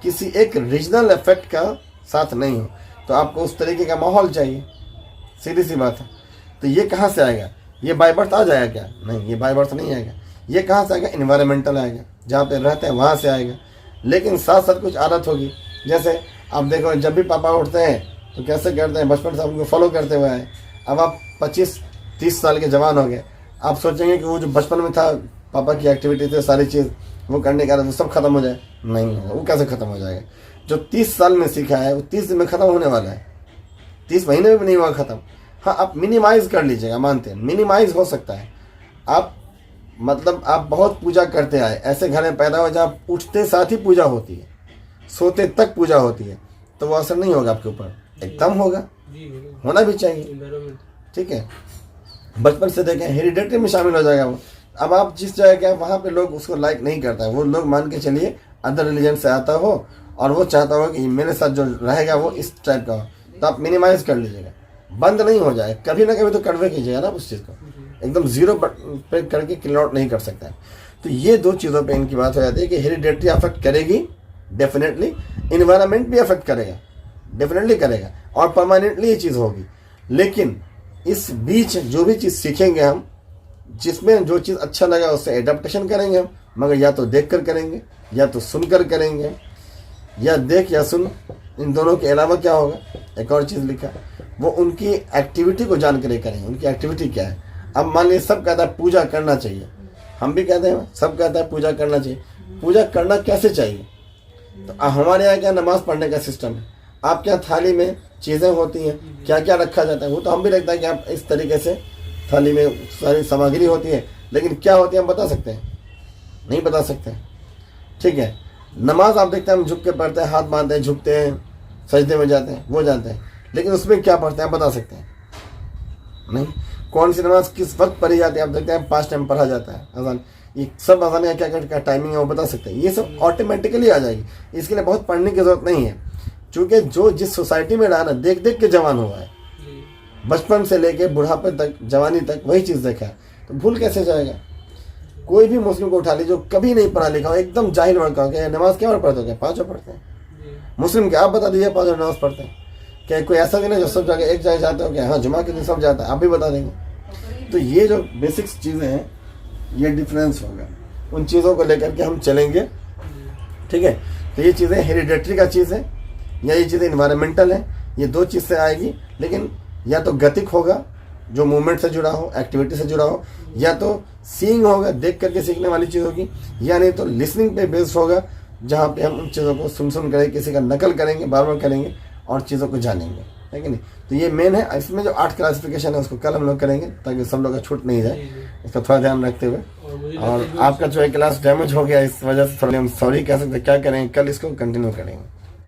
किसी एक रीजनल इफेक्ट का साथ नहीं हो। तो आपको उस तरीके का माहौल चाहिए, सीधी सी बात है। तो ये कहाँ से आएगा? ये बाय बर्थ आ जाएगा क्या? नहीं, ये बाय बर्थ नहीं आएगा। ये कहाँ से आएगा? इन्वायरमेंटल आएगा, जहाँ पे रहते हैं वहाँ से आएगा। लेकिन साथ साथ कुछ आदत होगी। जैसे आप देखो, जब भी पापा उठते हैं तो कैसे करते हैं, बचपन से उनको फॉलो करते हुए आए। अब आप 25-30 साल के जवान हो गए, आप सोचेंगे कि वो जो बचपन में था पापा की एक्टिविटी थे, सारी चीज़ वो करने का वो सब खत्म हो जाए। नहीं होगा, वो कैसे खत्म हो जाएगा? जो 30 साल में सीखा है वो 30 दिन में खत्म होने वाला है, 30 महीने में भी नहीं हुआ खत्म। हाँ, आप मिनिमाइज कर लीजिएगा, मानते हैं मिनिमाइज हो सकता है। आप मतलब आप बहुत पूजा करते आए, ऐसे घर में पैदा हुए जहाँ उठते साथ ही पूजा होती है, सोते तक पूजा होती है, तो वो असर नहीं होगा आपके ऊपर, एकदम होगा, होना भी चाहिए, ठीक है। बचपन से देखें, हेरिडेटरी में शामिल हो जाएगा वो। अब आप जिस जगह के वहाँ पे लोग उसको लाइक नहीं करता है, वो लोग मान के चलिए अदर रिलीजन से आता हो और वो चाहता हो कि मेरे साथ जो रहेगा वो इस टाइप का हो, तो आप मिनिमाइज कर लीजिएगा, बंद नहीं हो जाए, कभी ना कभी तो कन्वे कीजिएगा ना उस चीज़ को। एकदम जीरो पे करके किल आउट नहीं कर सकता है। तो ये दो चीज़ों पे इनकी बात हो जाती है कि हेरिडेटरी अफेक्ट करेगी डेफिनेटली, इन्वायरमेंट भी अफेक्ट करेगा, डेफिनेटली करेगा, और परमानेंटली ये चीज़ होगी। लेकिन इस बीच जो भी चीज़ सीखेंगे हम, जिसमें जो चीज़ अच्छा लगा उससे एडाप्टेशन करेंगे हम, मगर या तो देख कर करेंगे या तो सुन कर करेंगे, या देख या सुन, इन दोनों के अलावा क्या होगा, एक और चीज़ लिखा, वो उनकी एक्टिविटी को जानकर करेंगे, उनकी एक्टिविटी क्या है। अब मान लीजिए सब कहता है पूजा करना चाहिए, हम भी कहते हैं, सब कहता है पूजा करना चाहिए, पूजा करना कैसे चाहिए? तो हमारे यहाँ क्या नमाज पढ़ने का सिस्टम है, आपके यहाँ थाली में चीज़ें होती हैं, क्या क्या रखा जाता है, वो तो हम भी रखते हैं कि आप इस तरीके से थाली में सारी सामग्री होती है, लेकिन क्या होती है हम बता सकते हैं? नहीं बता सकते, ठीक है। नमाज आप देखते हैं हम झुक के पढ़ते हैं, हाथ बांधते हैं, झुकते हैं, सजदे में जाते हैं, वो जानते हैं, लेकिन उसमें क्या पढ़ते हैं आप बता सकते हैं? नहीं। कौन सी नमाज किस वक्त पढ़ी जाती है आप देखते हैं 5 टाइम पढ़ा जाता है अजान, ये सब अजान का क्या क्या टाइमिंग है वो बता सकते हैं, ये सब ऑटोमेटिकली आ जाएगी। इसके लिए बहुत पढ़ने की जरूरत नहीं है, क्योंकि जो जिस सोसाइटी में रहा ना, देख देख के जवान हुआ है, बचपन से लेके बुढ़ापे तक, जवानी तक वही चीज़ देखा है, तो भूल कैसे जाएगा? कोई भी मुस्लिम को उठा लीजिए जो कभी नहीं पढ़ा लिखा हो, एकदम जाहिल लड़का हो गया, नमाज क्या और पढ़ते हो क्या? 5 पढ़ते हैं। मुस्लिम के आप बता दीजिए 5 नमाज पढ़ते हैं, क्या कोई ऐसा दिन है जो सब जगह एक जगह जाते हो क्या? हाँ, जुमा के दिन सब जाता है, आप भी बता देंगे। तो ये जो बेसिक्स चीज़ें हैं, ये डिफरेंस होगा, उन चीज़ों को लेकर के हम चलेंगे, ठीक है। तो ये चीज़ें हेरिडेटरी का चीज़ है या ये चीज़ें इन्वायरमेंटल है, ये दो चीज़ से आएगी। लेकिन या तो गतिक होगा जो मूवमेंट से जुड़ा हो, एक्टिविटी से जुड़ा हो, या तो सीइंग होगा, देख करके सीखने वाली चीज़ होगी, या नहीं तो लिसनिंग पे बेस्ड होगा, जहाँ पे हम उन चीज़ों को सुन करेंगे, किसी का नकल करेंगे, बार बार करेंगे और चीज़ों को जानेंगे, है कि नहीं। तो ये मेन है। इसमें जो 8 क्लासिफिकेशन है उसको कल हम लोग करेंगे ताकि सब लोग का छूट नहीं जाए, इसका थोड़ा ध्यान रखते हुए। और आपका जो है क्लास डैमेज हो गया, इस वजह से थोड़ा हम सॉरी कह सकते, क्या करेंगे, कल इसको कंटिन्यू करेंगे।